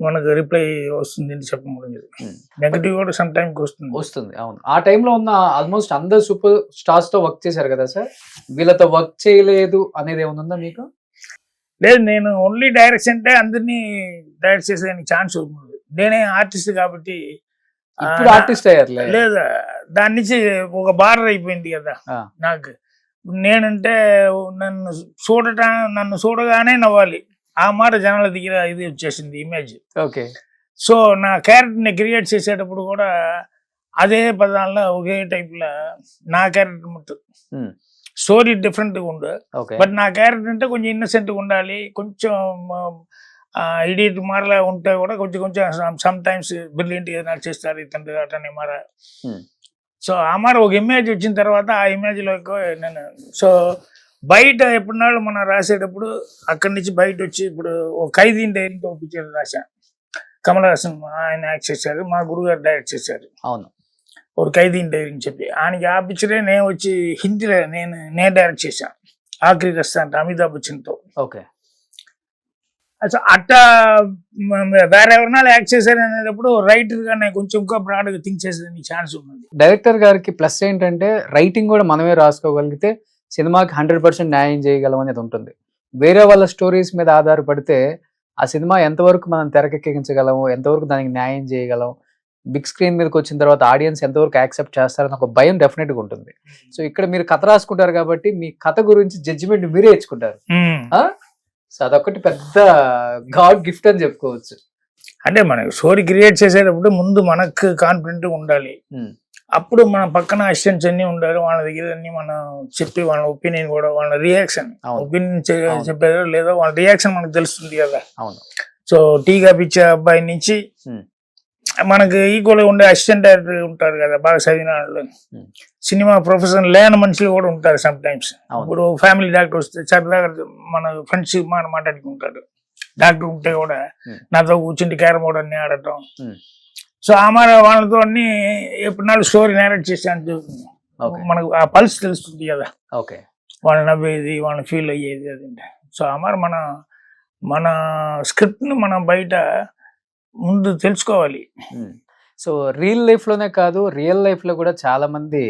మనకు రిప్లై వస్తుంది అని చెప్పకూడదు, నెగటివ్ కూడా సమ్ టైమ్ వస్తుంది. అవును, ఆ టైంలో ఉన్న ఆల్మోస్ట్ అందరు సూపర్ స్టార్స్ తో వర్క్ చేశారు కదా సార్, వీళ్ళతో వర్క్ చేయలేదు అనేది ఏముందా మీకు? లేదు, నేను ఓన్లీ డైరెక్షన్ అంటే అందరినీ డైరెక్ట్ చేసేదానికి ఛాన్స్ ఉంటుంది. నేనే ఆర్టిస్ట్ కాబట్టి ఆర్టిస్ట్ అయ్యారు లేదా, దాని నుంచి ఒక బార్డర్ అయిపోయింది కదా నాకు. నేనంటే నన్ను చూడగానే నవ్వాలి, ఆ మాట జనాల దగ్గర ఇది వచ్చేసింది ఇమేజ్. ఓకే, సో నా క్యారెక్టర్ని క్రియేట్ చేసేటప్పుడు కూడా అదే పదాల్లో ఒకే టైప్లో నా క్యారెక్టర్ మొత్తం స్టోరీ డిఫరెంట్గా ఉండు. బట్ నా క్యారెక్టర్ అంటే కొంచెం ఇన్నసెంట్గా ఉండాలి, కొంచెం ఇడియట్ మారలా ఉంటే కూడా కొంచెం సమ్ టైమ్స్ బ్రిలియంట్గా నడిచేస్తారు ఇతను అటనే మార. సో ఆ మార ఒక ఇమేజ్ వచ్చిన తర్వాత ఆ ఇమేజ్లో నేను సో బయట ఎప్పుడున్నాళ్ళు మనం రాసేటప్పుడు అక్కడి నుంచి బయట వచ్చి ఇప్పుడు ఒక ఖైదీ డైరీతో పిక్చర్ రాశాను, కమల్ హాసన్ ఆయన యాక్ట్ చేశారు, మా గురుగారు డైరెక్ట్ చేశారు. అవును, ఒక ఖైదీ డైరీ అని చెప్పి ఆయనకి ఆ పిక్చరే నేను వచ్చి హిందీలో నేను డైరెక్ట్ చేశాను, ఆఖరి రస్తా అంటే అమితాబ్ బచ్చన్తో. ఓకే, అట్టా వేరే ఎవరినా యాక్ట్ చేశారు అనేటప్పుడు రైటర్ గా నేను కొంచెం ఇంకా బ్రాడ్ గా థింక్ చేసేదానికి ఛాన్స్ ఉంది. డైరెక్టర్ గారికి ప్లస్ ఏంటంటే రైటింగ్ కూడా మనమే రాసుకోగలిగితే సినిమాకి 100% న్యాయం చేయగలం అనేది ఉంటుంది. వేరే వాళ్ళ స్టోరీస్ మీద ఆధారపడితే ఆ సినిమా ఎంతవరకు మనం తెరకెక్కించగలము, ఎంతవరకు దానికి న్యాయం చేయగలం, బిగ్ స్క్రీన్ మీదకి వచ్చిన తర్వాత ఆడియన్స్ ఎంతవరకు యాక్సెప్ట్ చేస్తారని ఒక భయం డెఫినెట్గా ఉంటుంది. సో ఇక్కడ మీరు కథ రాసుకుంటారు కాబట్టి మీ కథ గురించి జడ్జిమెంట్ మీరే ఇచ్చుకుంటారు. సో అదొకటి పెద్ద గాడ్ గిఫ్ట్ అని చెప్పుకోవచ్చు. అంటే మనకి స్టోరీ క్రియేట్ చేసేటప్పుడు ముందు మనకు కాన్ఫిడెంట్ ఉండాలి. అప్పుడు మన పక్కన అసిస్టెంట్స్ అన్ని ఉండాలి, వాళ్ళ దగ్గర అన్ని మనం చెప్పి వాళ్ళ ఒపీనియన్ కూడా, వాళ్ళ రియాక్షన్, ఒపీనియన్ చెప్పారో లేదో వాళ్ళ రియాక్షన్ మనకు తెలుస్తుంది కదా. సో టీగా పిచ్చే అబ్బాయి నుంచి మనకు ఈక్వల్ గా ఉండే అసిస్టెంట్ డైరెక్టర్ ఉంటారు కదా, బాగా చదివిన వాళ్ళు, సినిమా ప్రొఫెషన్ లేని మనుషులు కూడా ఉంటారు సమ్ టైమ్స్. ఇప్పుడు ఫ్యామిలీ డాక్టర్ వస్తే సరదాగా మన ఫ్రెండ్షిప్ మనం మాట్లాడుకుంటారు. డాక్టర్ ఉంటే కూడా నాతో కూర్చుంటే క్యారమ్ బోర్డ్ అన్ని ఆడటం. సో వాళ్ళతో అన్ని ఎప్పుడు స్టోరీ నేరేట్ చేసి మనకు ఆ పల్స్ తెలుస్తుంది కదా, వాళ్ళు నవ్వేది, వాళ్ళని ఫీల్ అయ్యేది అదంటే. సో మన స్క్రిప్ట్ ని మనం బయట ముందు తెలుసుకోవాలి. సో రియల్ లైఫ్ లోనే కాదు, రియల్ లైఫ్ లో కూడా చాలా మంది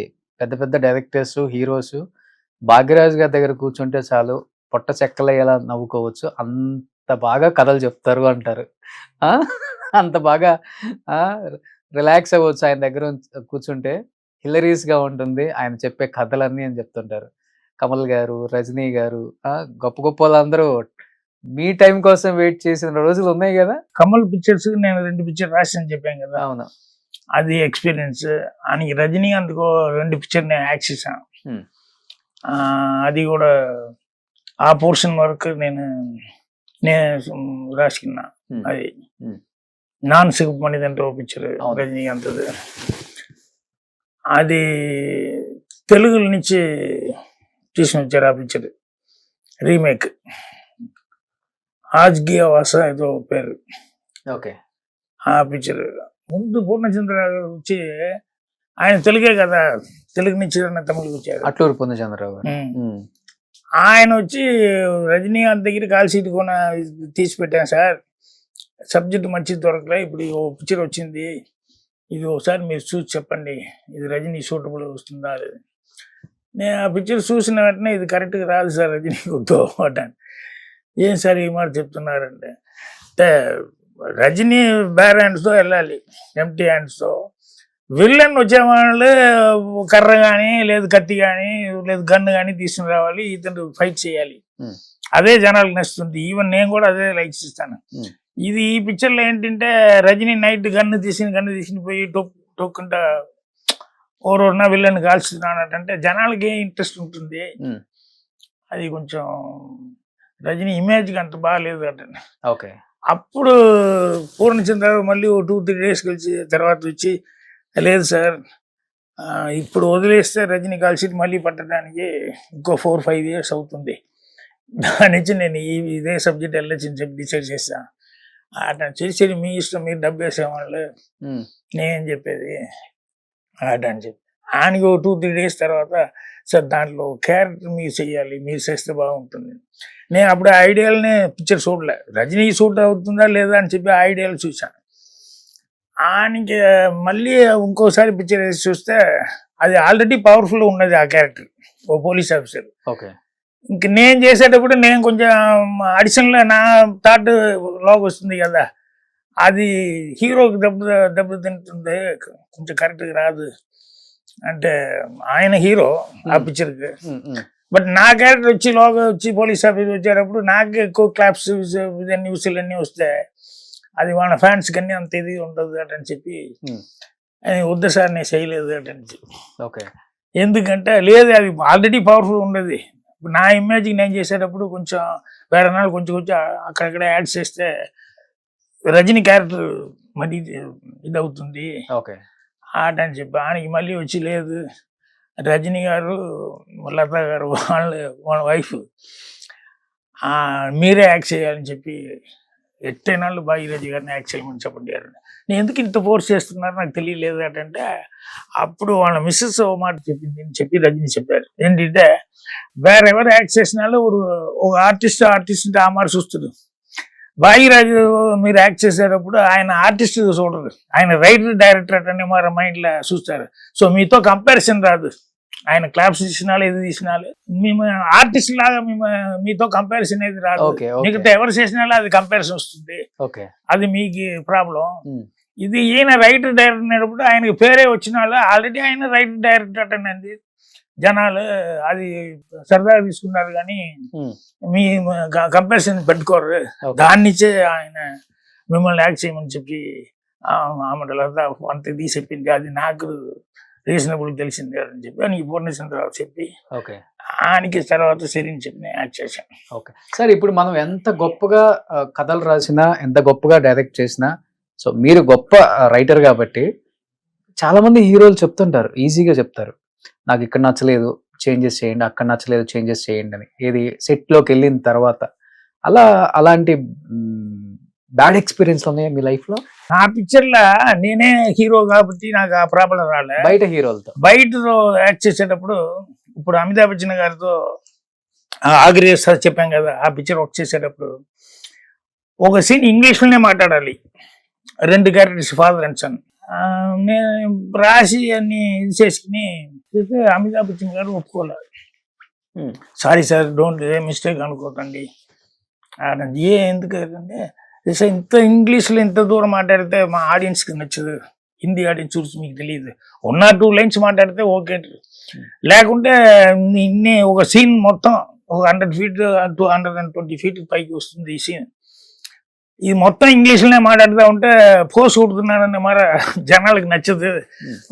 పెద్ద పెద్ద డైరెక్టర్స్, హీరోస్ భాగ్యరాజ్ గారి దగ్గర కూర్చుంటే చాలు పొట్ట చెక్కలయ్యేలా నవ్వుకోవచ్చు, అంత బాగా కథలు చెప్తారు అంటారు. అంత బాగా రిలాక్స్ అవ్వచ్చు ఆయన దగ్గర కూర్చుంటే, హిలరీస్ గా ఉంటుంది ఆయన చెప్పే కథలన్నీ అని చెప్తుంటారు. కమల్ గారు, రజనీ గారు, గొప్ప గొప్ప వాళ్ళందరూ మీ టైం కోసం వెయిట్ చేసిన రోజులు ఉన్నాయి కదా. కమల్ పిక్చర్స్ నేను 2 పిక్చర్ రాసి చెప్పాను కదా. అవును, అది ఎక్స్పీరియన్స్. అని రజనీ అందుకో 2 పిక్చర్ నేను యాక్ట్ చేశాను. అది కూడా ఆ పోర్షన్ వరకు నేను రాసుకున్నా. అది నాన్ సిగ్గుమనేది అంటే ఓ పిక్చర్ రజనీ అంతది. అది తెలుగు నుంచి తీసుకుని వచ్చారు ఆ పిక్చర్, రీమేక్. ఆజ్గి ఆవాస ఏదో పేరు. ఆ పిక్చర్ ముందు పూర్ణచంద్ర వచ్చి, ఆయన తెలుగే కదా, తెలుగు నుంచి తమిళకి వచ్చారు, అట్లూరు పూర్ణచంద్రరావు గారు. ఆయన వచ్చి రజనీకాంత్ దగ్గర కాల్ షీట్ కూడా తీసి పెట్టాను సార్, సబ్జెక్ట్ మంచిది దొరకలే, ఇప్పుడు ఓ పిక్చర్ వచ్చింది, ఇది ఒకసారి మీరు చూసి చెప్పండి ఇది రజనీ సూటబుల్ వస్తుందా లేదు. నేను ఆ పిక్చర్ చూసిన వెంటనే ఇది కరెక్ట్గా రాదు సార్ రజనీ వద్దు అంటాను. ఏం సార్ ఈ మాట చెప్తున్నారంటే, రజనీ బేర్ హ్యాండ్స్తో వెళ్ళాలి, ఎంటీ హ్యాండ్స్తో. విల్లన్ వచ్చేవాళ్ళు కర్ర కానీ లేదు కత్తి కానీ లేదు గన్ను కానీ తీసుకుని రావాలి, ఇతను ఫైట్ చేయాలి, అదే జనాలకు నచ్చుతుంది. ఈవెన్ నేను కూడా అదే లైక్ చేస్తాను. ఇది ఈ పిక్చర్లో ఏంటంటే రజనీ నైట్ గన్ను తీసుకుని పోయి టొక్కుంటా ఓరోనా విల్లన్ కాల్చుతున్నాడు అంటే జనాలకి ఏం ఇంట్రెస్ట్ ఉంటుంది. అది కొంచెం రజనీ ఇమేజ్కి అంత బాగాలేదు అంటే. అప్పుడు పూర్ణచంద్రరావు మళ్ళీ ఓ 2-3 డేస్ కలిసి తర్వాత వచ్చి, లేదు సార్ ఇప్పుడు వదిలేస్తే రజనీ కాల్షీ మళ్ళీ పట్టడానికి ఇంకో 4-5 ఇయర్స్ అవుతుంది, దాని నుంచి నేను ఇదే సబ్జెక్ట్ వెళ్ళొచ్చని చెప్పి డిసైడ్ చేస్తాను. అట్లా చేసేది మీ ఇష్టం, మీరు డబ్బు వేసేవాళ్ళు, నేనేం చెప్పేది అట అని చెప్పి. ఆయనకి ఓ 2-3 డేస్ తర్వాత, సార్ దాంట్లో క్యారెక్టర్ మీరు చెయ్యాలి, మీరు చేస్తే బాగుంటుంది. నేను అప్పుడు ఆ ఐడియాలనే పిక్చర్ చూడలే, రజనీ సూట్ అవుతుందా లేదా అని చెప్పి ఆ ఐడియాలు చూశాను. ఆయనకి మళ్ళీ ఇంకోసారి పిక్చర్ వేసి చూస్తే అది ఆల్రెడీ పవర్ఫుల్ ఉన్నది ఆ క్యారెక్టర్, ఓ పోలీస్ ఆఫీసర్. ఇంక నేను చేసేటప్పుడు నేను కొంచెం అడిషనల్ నా థాట్ లోకి వస్తుంది కదా, అది హీరోకి దెబ్బ తింటుంది, కొంచెం కరెక్ట్గా రాదు అంటే. ఆయన హీరో ఆ పిక్చర్కి, బట్ నా క్యారెక్టర్ వచ్చి లోగా వచ్చి పోలీస్ ఆఫీసర్ వచ్చేటప్పుడు నాకు ఎక్కువ క్లాప్స్ న్యూస్లు అన్నీ వస్తాయి, అది వాళ్ళ ఫ్యాన్స్ కన్నీ అంత ఇది ఉండదు అటని చెప్పి వద్దు సార్ నేను చేయలేదు అటని చెప్పి. ఎందుకంటే లేదు, అది ఆల్రెడీ పవర్ఫుల్ ఉండదు. నా ఇమేజ్కి నేను చేసేటప్పుడు కొంచెం వేరే నాళ్ళు కొంచెం అక్కడక్కడ యాడ్ చేస్తే రజనీ క్యారెక్టర్ మళ్ళీ ఇది అవుతుంది అటని చెప్పి. ఆయనకి మళ్ళీ వచ్చి లేదు, రజనీ గారు లతా గారు వాళ్ళ వైఫ్ మీరే యాక్ట్ చేయాలని చెప్పి ఎట్టైనాళ్ళు భాగ్యరాజు గారిని యాక్ట్ చేయమని చెప్పండి. నేను ఎందుకు ఇంత ఫోర్స్ చేస్తున్నారు నాకు తెలియలేదు అంటే, అప్పుడు వాళ్ళ మిస్సెస్ ఓ మాట చెప్పింది అని చెప్పి రజనీ చెప్పారు. ఏంటంటే వేరెవరు యాక్ట్ చేసిన వాళ్ళు ఒక ఆర్టిస్ట్ ఆ మాట చూస్తుంది, భాగ్యరాజు మీరు యాక్ట్ చేసేటప్పుడు ఆయన ఆర్టిస్ట్ చూడరు, ఆయన రైటర్ డైరెక్టర్ అని మన మైండ్లో చూస్తారు. సో మీతో కంపారిజన్ రాదు, ఆయన క్లాప్స్ తీసినాలు ఏది తీసినాలు మేము ఆర్టిస్ట్ లాగా మీతో కంపారిజన్ ఏది రాదు. మిగతా ఎవరు చేసినా అది కంపారిజన్ వస్తుంది, అది మీకు ప్రాబ్లం. ఇది ఈయన రైటర్ డైరెక్టర్ అనేటప్పుడు ఆయనకి పేరే వచ్చిన వాళ్ళు ఆల్రెడీ ఆయన రైటర్ డైరెక్టర్ అనేది జనాలు అది సరదాగా తీసుకున్నారు కానీ మీ కంపారిజన్ పెట్టుకోరు. దాన్నిచ్చే ఆయన మిమ్మల్ని యాక్ట్ చేయమని చెప్పి అంత తీసి చెప్పింది. అది నాకు రీజనబుల్ తెలిసింది అని చెప్పి ఆయనకి పూర్ణచంద్రరావు చెప్పి ఆయనకి తర్వాత సరిని చెప్పి నేను యాక్ట్ చేశాను. ఓకే సార్, ఇప్పుడు మనం ఎంత గొప్పగా కథలు రాసినా, ఎంత గొప్పగా డైరెక్ట్ చేసినా, సో మీరు గొప్ప రైటర్ కాబట్టి చాలా మంది హీరోలు చెప్తుంటారు, ఈజీగా చెప్తారు, నాకు ఇక్కడ నచ్చలేదు చేంజెస్ చేయండి, అక్కడ నచ్చలేదు చేంజెస్ చేయండి అని. ఏది సెట్లోకి వెళ్ళిన తర్వాత అలాంటి బ్యాడ్ ఎక్స్పీరియన్స్ ఉన్నాయా మీ లైఫ్ లో? నా పిక్చర్లో నేనే హీరో కాబట్టి నాకు ఆ ప్రాబ్లం రాలే. బయట హీరోలతో యాక్ట్ చేసేటప్పుడు ఇప్పుడు అమితాబ్ బచ్చన్ గారితో ఆగ్రే సార్ చెప్పాం కదా, ఆ పిక్చర్ వర్క్ చేసేటప్పుడు ఒక సీన్ ఇంగ్లీష్లోనే మాట్లాడాలి, 2 క్యారెక్టర్స్ ఫాదర్ అండ్ సన్. నేను రాసి అన్ని ఇది చేసుకుని అమితాబ్ బచ్చన్ గారు ఒప్పుకోలేదు. సారీ సార్, డోంట్ మిస్టేక్ అనుకోకండి. ఎందుకు అంటే ఇంత ఇంగ్లీష్లో ఇంత దూరం మాట్లాడితే మా ఆడియన్స్కి నచ్చదు, హిందీ ఆడియన్స్ చూసి మీకు తెలియదు, 1 or 2 lines మాట్లాడితే ఓకే, లేకుంటే ఇన్ని ఒక సీన్ మొత్తం ఒక 100 feet 120 feet పైకి వస్తుంది ఈ సీన్, ఇది మొత్తం ఇంగ్లీష్లోనే మాట్లాడుతూ ఉంటే పోస్ట్ కొడుతున్నానని మరి జనాలకు నచ్చదు,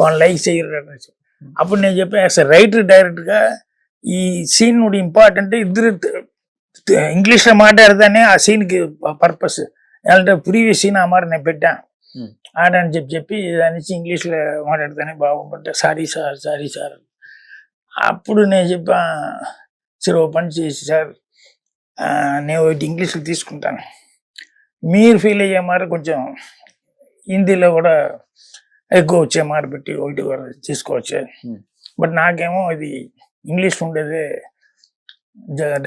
వాళ్ళు లైక్ చేయరు. అప్పుడు నేను చెప్పాను రైటర్ డైరెక్ట్గా ఈ సీన్ ఇంపార్టెంట్, ఇద్దరు ఇంగ్లీష్లో మాట్లాడితేనే ఆ సీన్కి పర్పస్, అంటే ప్రీవియస్ సీన్ ఆ మరి నేను పెట్టాను ఆడని చెప్పి దాని ఇంగ్లీష్లో మాట్లాడితేనే బాగుంటుంటే సారీ సార్. అప్పుడు నేను చెప్పా, సరే ఓ పని చేసి సార్, నేను ఒకటి ఇంగ్లీష్లో తీసుకుంటాను, మీరు ఫీల్ అయ్యే మాట కొంచెం హిందీలో కూడా ఎక్కువ వచ్చే మాట పెట్టి ఒకటి కూడా తీసుకోవచ్చు, బట్ నాకేమో ఇది ఇంగ్లీష్ ఉండేదే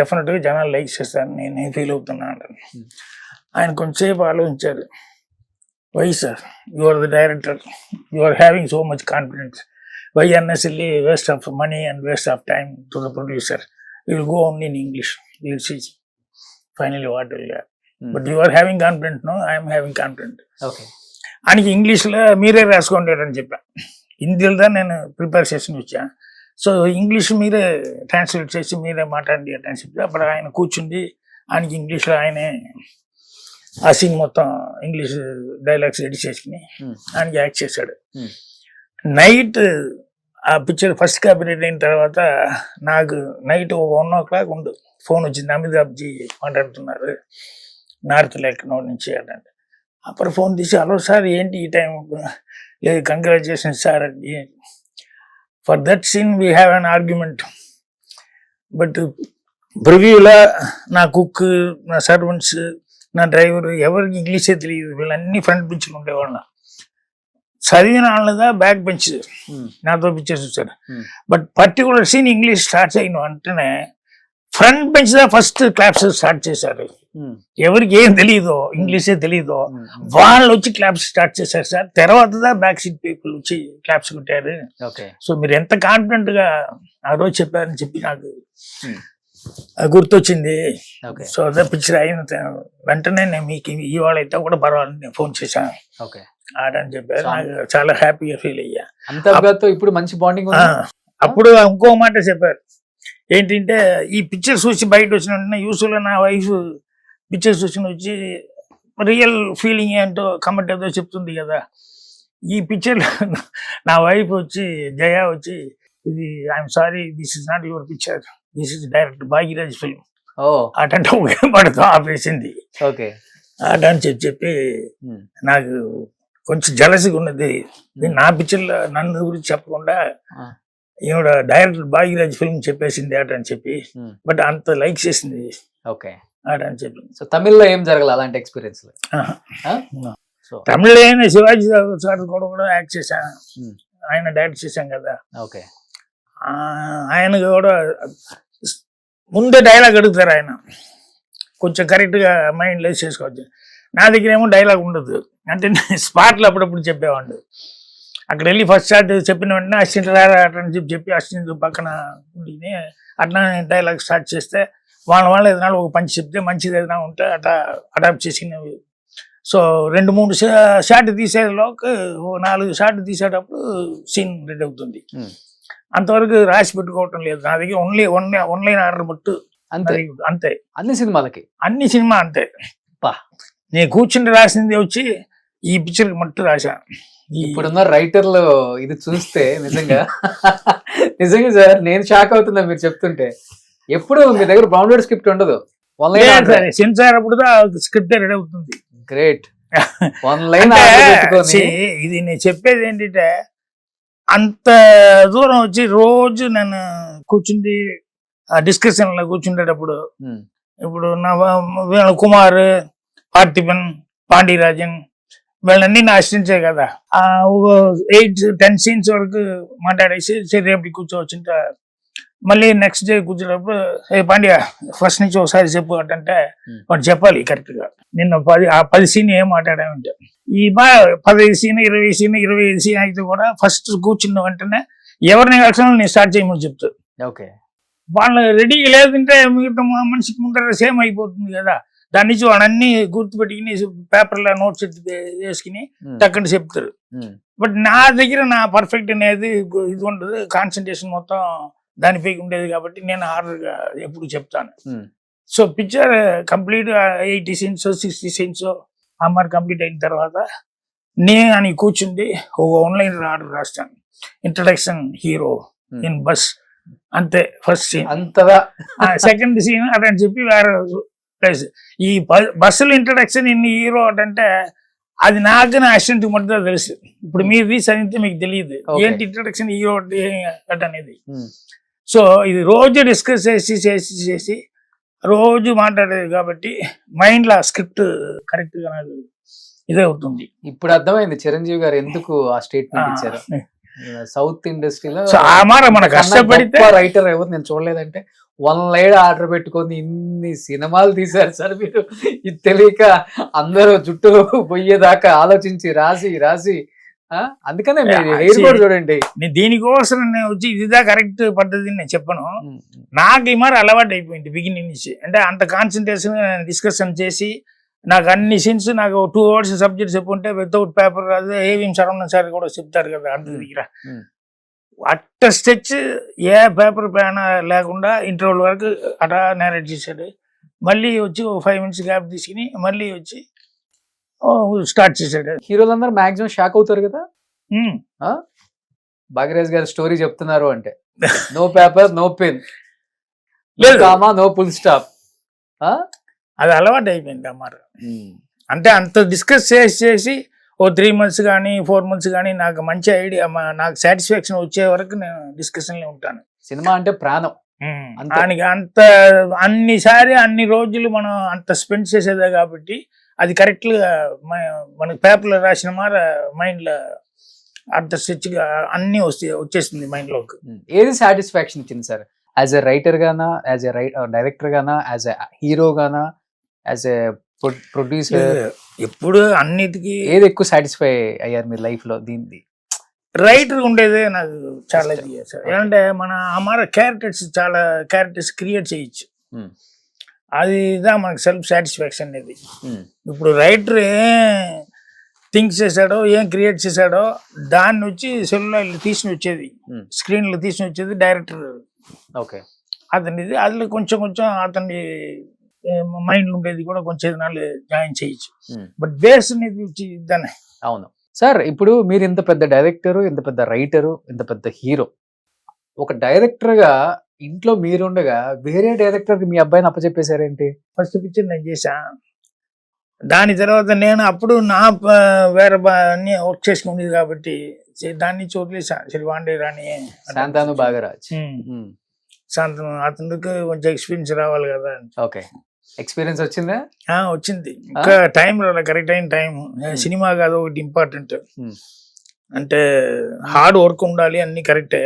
డెఫినెట్గా జనాలు లైక్ చేస్తారు, నేను ఫీల్ అవుతున్నా అంటాను. ఆయన కొంచెంసేపు ఆలోచించారు. Why sir, you are the director, you are having so much confidence, why unnecessary waste of money and waste of time to the producer, will go only in English, will see finally what will have, but you are having confident, no I'm having confident. ఆయనకి ఇంగ్లీష్లో మీరే రాసుకోండి అని చెప్పాను, హిందీలో నేను prepare చేసి వచ్చా, సో ఇంగ్లీష్ మీరే ట్రాన్స్లేట్ చేసి మీరే మాట్లాడండి అని చెప్పి అప్పుడు ఆయన కూర్చుండి ఆయనకి ఇంగ్లీష్లో ఆయనే ఆ సీన్ మొత్తం ఇంగ్లీష్ డైలాగ్స్ ఎడిట్ చేసుకుని ఆయనకి యాక్ట్ చేశాడు. నైట్ ఆ పిక్చర్ ఫస్ట్ కాపీ రెడీ అయిన తర్వాత నాకు నైట్ ఒక 1 o'clock ఫోన్ వచ్చింది, అమితాబ్జీ మాట్లాడుతున్నారు నార్త్ లెక్కనో నుంచి అంటే. అప్పుడు ఫోన్ తీసి, హలో సార్ ఏంటి ఈ టైం, లేదు కంగ్రాచులేషన్స్ సార్ అండి, for that scene we have an argument, but ప్రివ్యూలో నా కుక్, నా సర్వెంట్స్, నా డ్రైవర్ ఎవరికి ఇంగ్లీషే తెలియదు, వీళ్ళన్నీ ఫ్రంట్ బెంచ్లు ఉండేవాళ్ళ, చదివిన వాళ్ళదా బ్యాక్ బెంచ్ నాతో పిక్చర్స్ చూసారు, but particular scene English start అయిన వెంటనే ఫ్రంట్ బెంచ్ దా ఫస్ట్ క్లాప్స్ స్టార్ట్ చేశారు. ఎవరికి ఏం తెలియదో, ఇంగ్లీషే తెలియదో వాళ్ళు వచ్చి క్లాప్స్ స్టార్ట్ చేశారు సార్, తర్వాత బ్యాక్ సీట్ పీపుల్ వచ్చి క్లాప్స్ కొట్టారు. సో మీరు ఎంత కాన్ఫిడెంట్ గా ఆ రోజు చెప్పారని చెప్పి నాకు గుర్తొచ్చింది. సో అదే పిక్చర్ అయిన వెంటనే నేను మీకు ఇవాళ అయితే కూడా పర్వాలేదు నేను ఫోన్ చేశాను ఆడని చెప్పారు, నాకు చాలా హ్యాపీగా ఫీల్ అయ్యా. ఇప్పుడు మంచి బాండింగ్. అప్పుడు ఇంకో మాట చెప్పారు ఏంటంటే, ఈ పిక్చర్ చూసి బయట వచ్చిన వెంటనే యూసులో నా వైఫ్ పిక్చర్ చూసి వచ్చి రియల్ ఫీలింగ్ ఏంటో కమెంట్ ఏదో చెప్తుంది కదా, ఈ పిక్చర్లో నా వైఫ్ వచ్చి జయ వచ్చి, ఇది I'm sorry, this is not your picture, this is direct Bhagyaraj film అటంటే ఒకే పడుతూ ఆపేసింది. అటని చెప్పి నాకు కొంచెం జలసిగా ఉన్నది, నా పిక్చర్లో నన్ను గురించి చెప్పకుండా ఈవిడ డైరెక్టర్ భాగీరాజ్ ఫిల్మ్ చెప్పేసింది అటని చెప్పి, బట్ అంత లైక్ చేసింది అటని చెప్పి. సో తమిళ్లో ఏం జరగాలి అలాంటి ఎక్స్పీరియన్స్? తమిళ అయినా శివాజీ సార్ కూడా యాక్ట్ చేశాను, ఆయన డైరెక్ట్ చేశాం కదా, ఆయన కూడా ముందే డైలాగ్ అడుగుతారు, ఆయన కొంచెం కరెక్ట్గా మైండ్ లెస్ చేసుకోవచ్చు. నా దగ్గర ఏమో డైలాగ్ ఉండదు, అంటే స్పాట్లో అప్పుడప్పుడు చెప్పేవాడు. అక్కడ వెళ్ళి ఫస్ట్ షాట్ చెప్పిన వెంటనే అసిస్టెంట్ అని చెప్పి అసిస్టెంట్ పక్కన ఉండి అట్లా డైలాగ్ స్టార్ట్ చేస్తే వాళ్ళ ఏదైనా ఒక పంచి చెప్తే మంచిది ఏదైనా ఉంటే అట్లా అడాప్ట్ చేసినవి. సో 2-3 షాట్ తీసేలోకి 4 షాట్ తీసేటప్పుడు సీన్ రెడీ అవుతుంది. అంతవరకు రాసి పెట్టుకోవటం లేదు నా దగ్గర. ఆన్లైన్ ఆర్డర్ మట్టు అంతే అంతే. అన్ని సినిమాలకి అన్ని సినిమా అంతే. పా. నేను కూర్చుంటే రాసింది వచ్చి ఈ పిక్చర్ మట్టు రాశా. ఇప్పుడున్న రైటర్లు ఇది చూస్తే నిజంగా నిజంగా సార్ నేను షాక్ అవుతున్నా మీరు చెప్తుంటే. ఎప్పుడు మీ దగ్గర బౌండెడ్ స్క్రిప్ట్ ఉండదు, సెన్సార్ అప్పుడు స్క్రిప్ట్ రెడీ అవుతుంది. గ్రేట్. వన్ లైన్ ఇది నేను చెప్పేది ఏంటంటే అంత దూరం వచ్చి రోజు నేను కూర్చుంది డిస్కషన్ లో కూర్చుండేటప్పుడు ఇప్పుడు వీళ్ళ కుమార్, పార్థిబన్, పాండిరాజన్ వీళ్ళన్నీ నా అసిస్టెంట్సే కదా. 8-10 సీన్స్ వరకు మాట్లాడేసి సరే రేపటి కూర్చోవచ్చు. మళ్ళీ నెక్స్ట్ డే కూర్చున్నప్పుడు పాండ్యా ఫస్ట్ నుంచి ఒకసారి చెప్పు అంటే వాడు చెప్పాలి కరెక్ట్ గా. నిన్న 10 సీన్ ఏం మాట్లాడామంటే ఈ 15 సీన్ 20 సీన్ 25 సీన్ అయితే కూడా ఫస్ట్ కూర్చున్న వెంటనే ఎవరిని కలిసిన నేను స్టార్ట్ చేయమని చెప్తాను. ఓకే, వాళ్ళు రెడీ లేదంటే మిగతా మనిషికి ముందర సేమ్ అయిపోతుంది కదా. దాని నుంచి వాడన్నీ గుర్తుపెట్టుకుని పేపర్లో నోట్స్ వేసుకుని టక్కని చెప్తారు. బట్ నా దగ్గర నా పర్ఫెక్ట్ అనేది ఇది ఉండదు, కాన్సన్ట్రేషన్ మొత్తం దానిపై ఉండేది కాబట్టి నేను ఆర్డర్గా ఎప్పుడు చెప్తాను. So picture complete 80 scenes 60 scenes అమ్మారు కంప్లీట్ అయిన తర్వాత నేను అని కూర్చుండి ఒక ఆన్లైన్ ఆర్డర్ రాస్తాను. ఇంట్రడక్షన్ హీరో ఇన్ బస్ అంతే. ఫస్ట్ సీన్ అంతగా, సెకండ్ సీన్ అటని చెప్పి వేరే ప్లేస్. ఈ బస్సులో ఇంట్రడక్షన్ ఇన్ హీరో అంటే అది నాకు నా అసిస్టెంట్ మధ్య తెలుసు. ఇప్పుడు మీరు చదివితే మీకు తెలియదు ఏంటి ఇంట్రడక్షన్ హీరో అట్ అనేది. సో ఇది రోజు డిస్కస్ చేసి రోజు మాట్లాడేది కాబట్టి మైండ్ లో స్క్రిప్ట్ కరెక్ట్ గా నాకు ఇదే అవుతుంది. ఇప్పుడు అర్థమైంది చిరంజీవి గారు ఎందుకు ఆ స్టేట్మెంట్ ఇచ్చారు. సౌత్ ఇండస్ట్రీలో మన కష్టపడితే రైటర్ ఎవరు నేను చూడలేదంటే 1 లైన్ ఆర్డర్ పెట్టుకొని ఇన్ని సినిమాలు తీశారు సార్ మీరు. ఇది తెలియక అందరూ జుట్టు పోయేదాకా ఆలోచించి రాసి అందుకనే హెయిర్ కూడా చూడండి. దీనికోసం నేను వచ్చి ఇదిదా కరెక్ట్ పద్ధతి నేను చెప్పను. నాకు ఈ మరి అలవాటు అయిపోయింది బిగినింగ్ నుంచి. అంటే అంత కాన్సన్ట్రేషన్ డిస్కషన్ చేసి నాకు అన్ని సీన్స్ నాకు 2 అవర్స్ సబ్జెక్ట్ చెప్పుంటే వితౌట్ పేపర్ రాదు ఏమేమి శరవణ సార్ కూడా చెప్తారు కదా అర్థం దగ్గర. అట్ట స్టెచ్ ఏ పేపర్ ప్యాన్ లేకుండా ఇంటర్వల్ వరకు అటా నేరేట్ చేశాడు. మళ్ళీ వచ్చి 5 మినిట్స్ గ్యాప్ తీసుకుని మళ్ళీ వచ్చి స్టార్ట్ చేశాడు. హీరోలందరూ మాక్సిమం షాక్ అవుతారు కదా భాగ్యరాజ్ గారి స్టోరీ చెప్తున్నారు అంటే. No paper no pen comma no full stop. అది అలవాటు అయిపోయింది అమ్మారు. అంటే అంత డిస్కస్ చేసి 3 months కానీ 4 months కానీ నాకు మంచి ఐడియా నాకు సాటిస్ఫాక్షన్ వచ్చే వరకు నేను డిస్కషన్ లో ఉంటాను. సినిమా అంటే ప్రాణం. దానికి అంత అన్నిసారి అన్ని రోజులు మనం అంత స్పెండ్ చేసేదే కాబట్టి అది కరెక్ట్ గా మనకి పేపర్లో రాసిన మార మైండ్ లో అంత స్ట్రెచ్ గా అన్ని వచ్చేస్తుంది మైండ్ లోకి. ఏది సాటిస్ఫాక్షన్ ఇచ్చింది sir as a writer Gaana, as a director Gaana, as a hero Gaana, as a producer? ఎప్పుడు అన్నిటికీ ఏది ఎక్కువ సాటిస్ఫై అయ్యారు మీరు లైఫ్ లో? దీన్ని రైటర్ ఉండేదే నాకు చాలా ఏంటంటే మన అమర చాలా క్యారెక్టర్స్ క్రియేట్ చేయొచ్చు. అది మనకు సెల్ఫ్ సాటిస్ఫాక్షన్ అనేది. ఇప్పుడు రైటర్ ఏం థింక్ చేశాడో ఏం క్రియేట్ చేశాడో దాన్ని వచ్చి సెల్లులో తీసిన వచ్చేది, స్క్రీన్ లో తీసిన వచ్చేది డైరెక్టర్. ఓకే, అతనిది అందులో కొంచెం అతని మైండ్ ఉండేది కూడా కొంచెం నాళ్ళు జాయిన్ చేయొచ్చు. బట్ బేస్ అనేది వచ్చి దాన్ని. అవును సార్, ఇప్పుడు మీరు ఇంత పెద్ద డైరెక్టరు, ఇంత పెద్ద రైటరు, ఇంత పెద్ద హీరో, ఒక డైరెక్టర్ గా ఇంట్లో మీరుండగా వేరే డైరెక్టర్ కి మీ అబ్బాయిని అప్పచెప్పేశారేంటి? ఫస్ట్ పిక్చర్ నేను చేశా, దాని తర్వాత నేను అప్పుడు నా వేరే అన్ని వర్క్ చేసుకునేది కాబట్టి దాని నుంచి వదిలేసా. సరే వాండే రాని శాంతాను బాగరాజ్, శాంతను అతనికి కొంచెం ఎక్స్పీరియన్స్ రావాలి కదా. ఓకే, ఎక్స్పీరియన్స్ వచ్చిందా? వచ్చింది. ఇంకా టైం రాలే, కరెక్ట్ అయిన టైం. సినిమా కాదు ఒకటి ఇంపార్టెంట్, అంటే హార్డ్ వర్క్ ఉండాలి అన్ని కరెక్టే,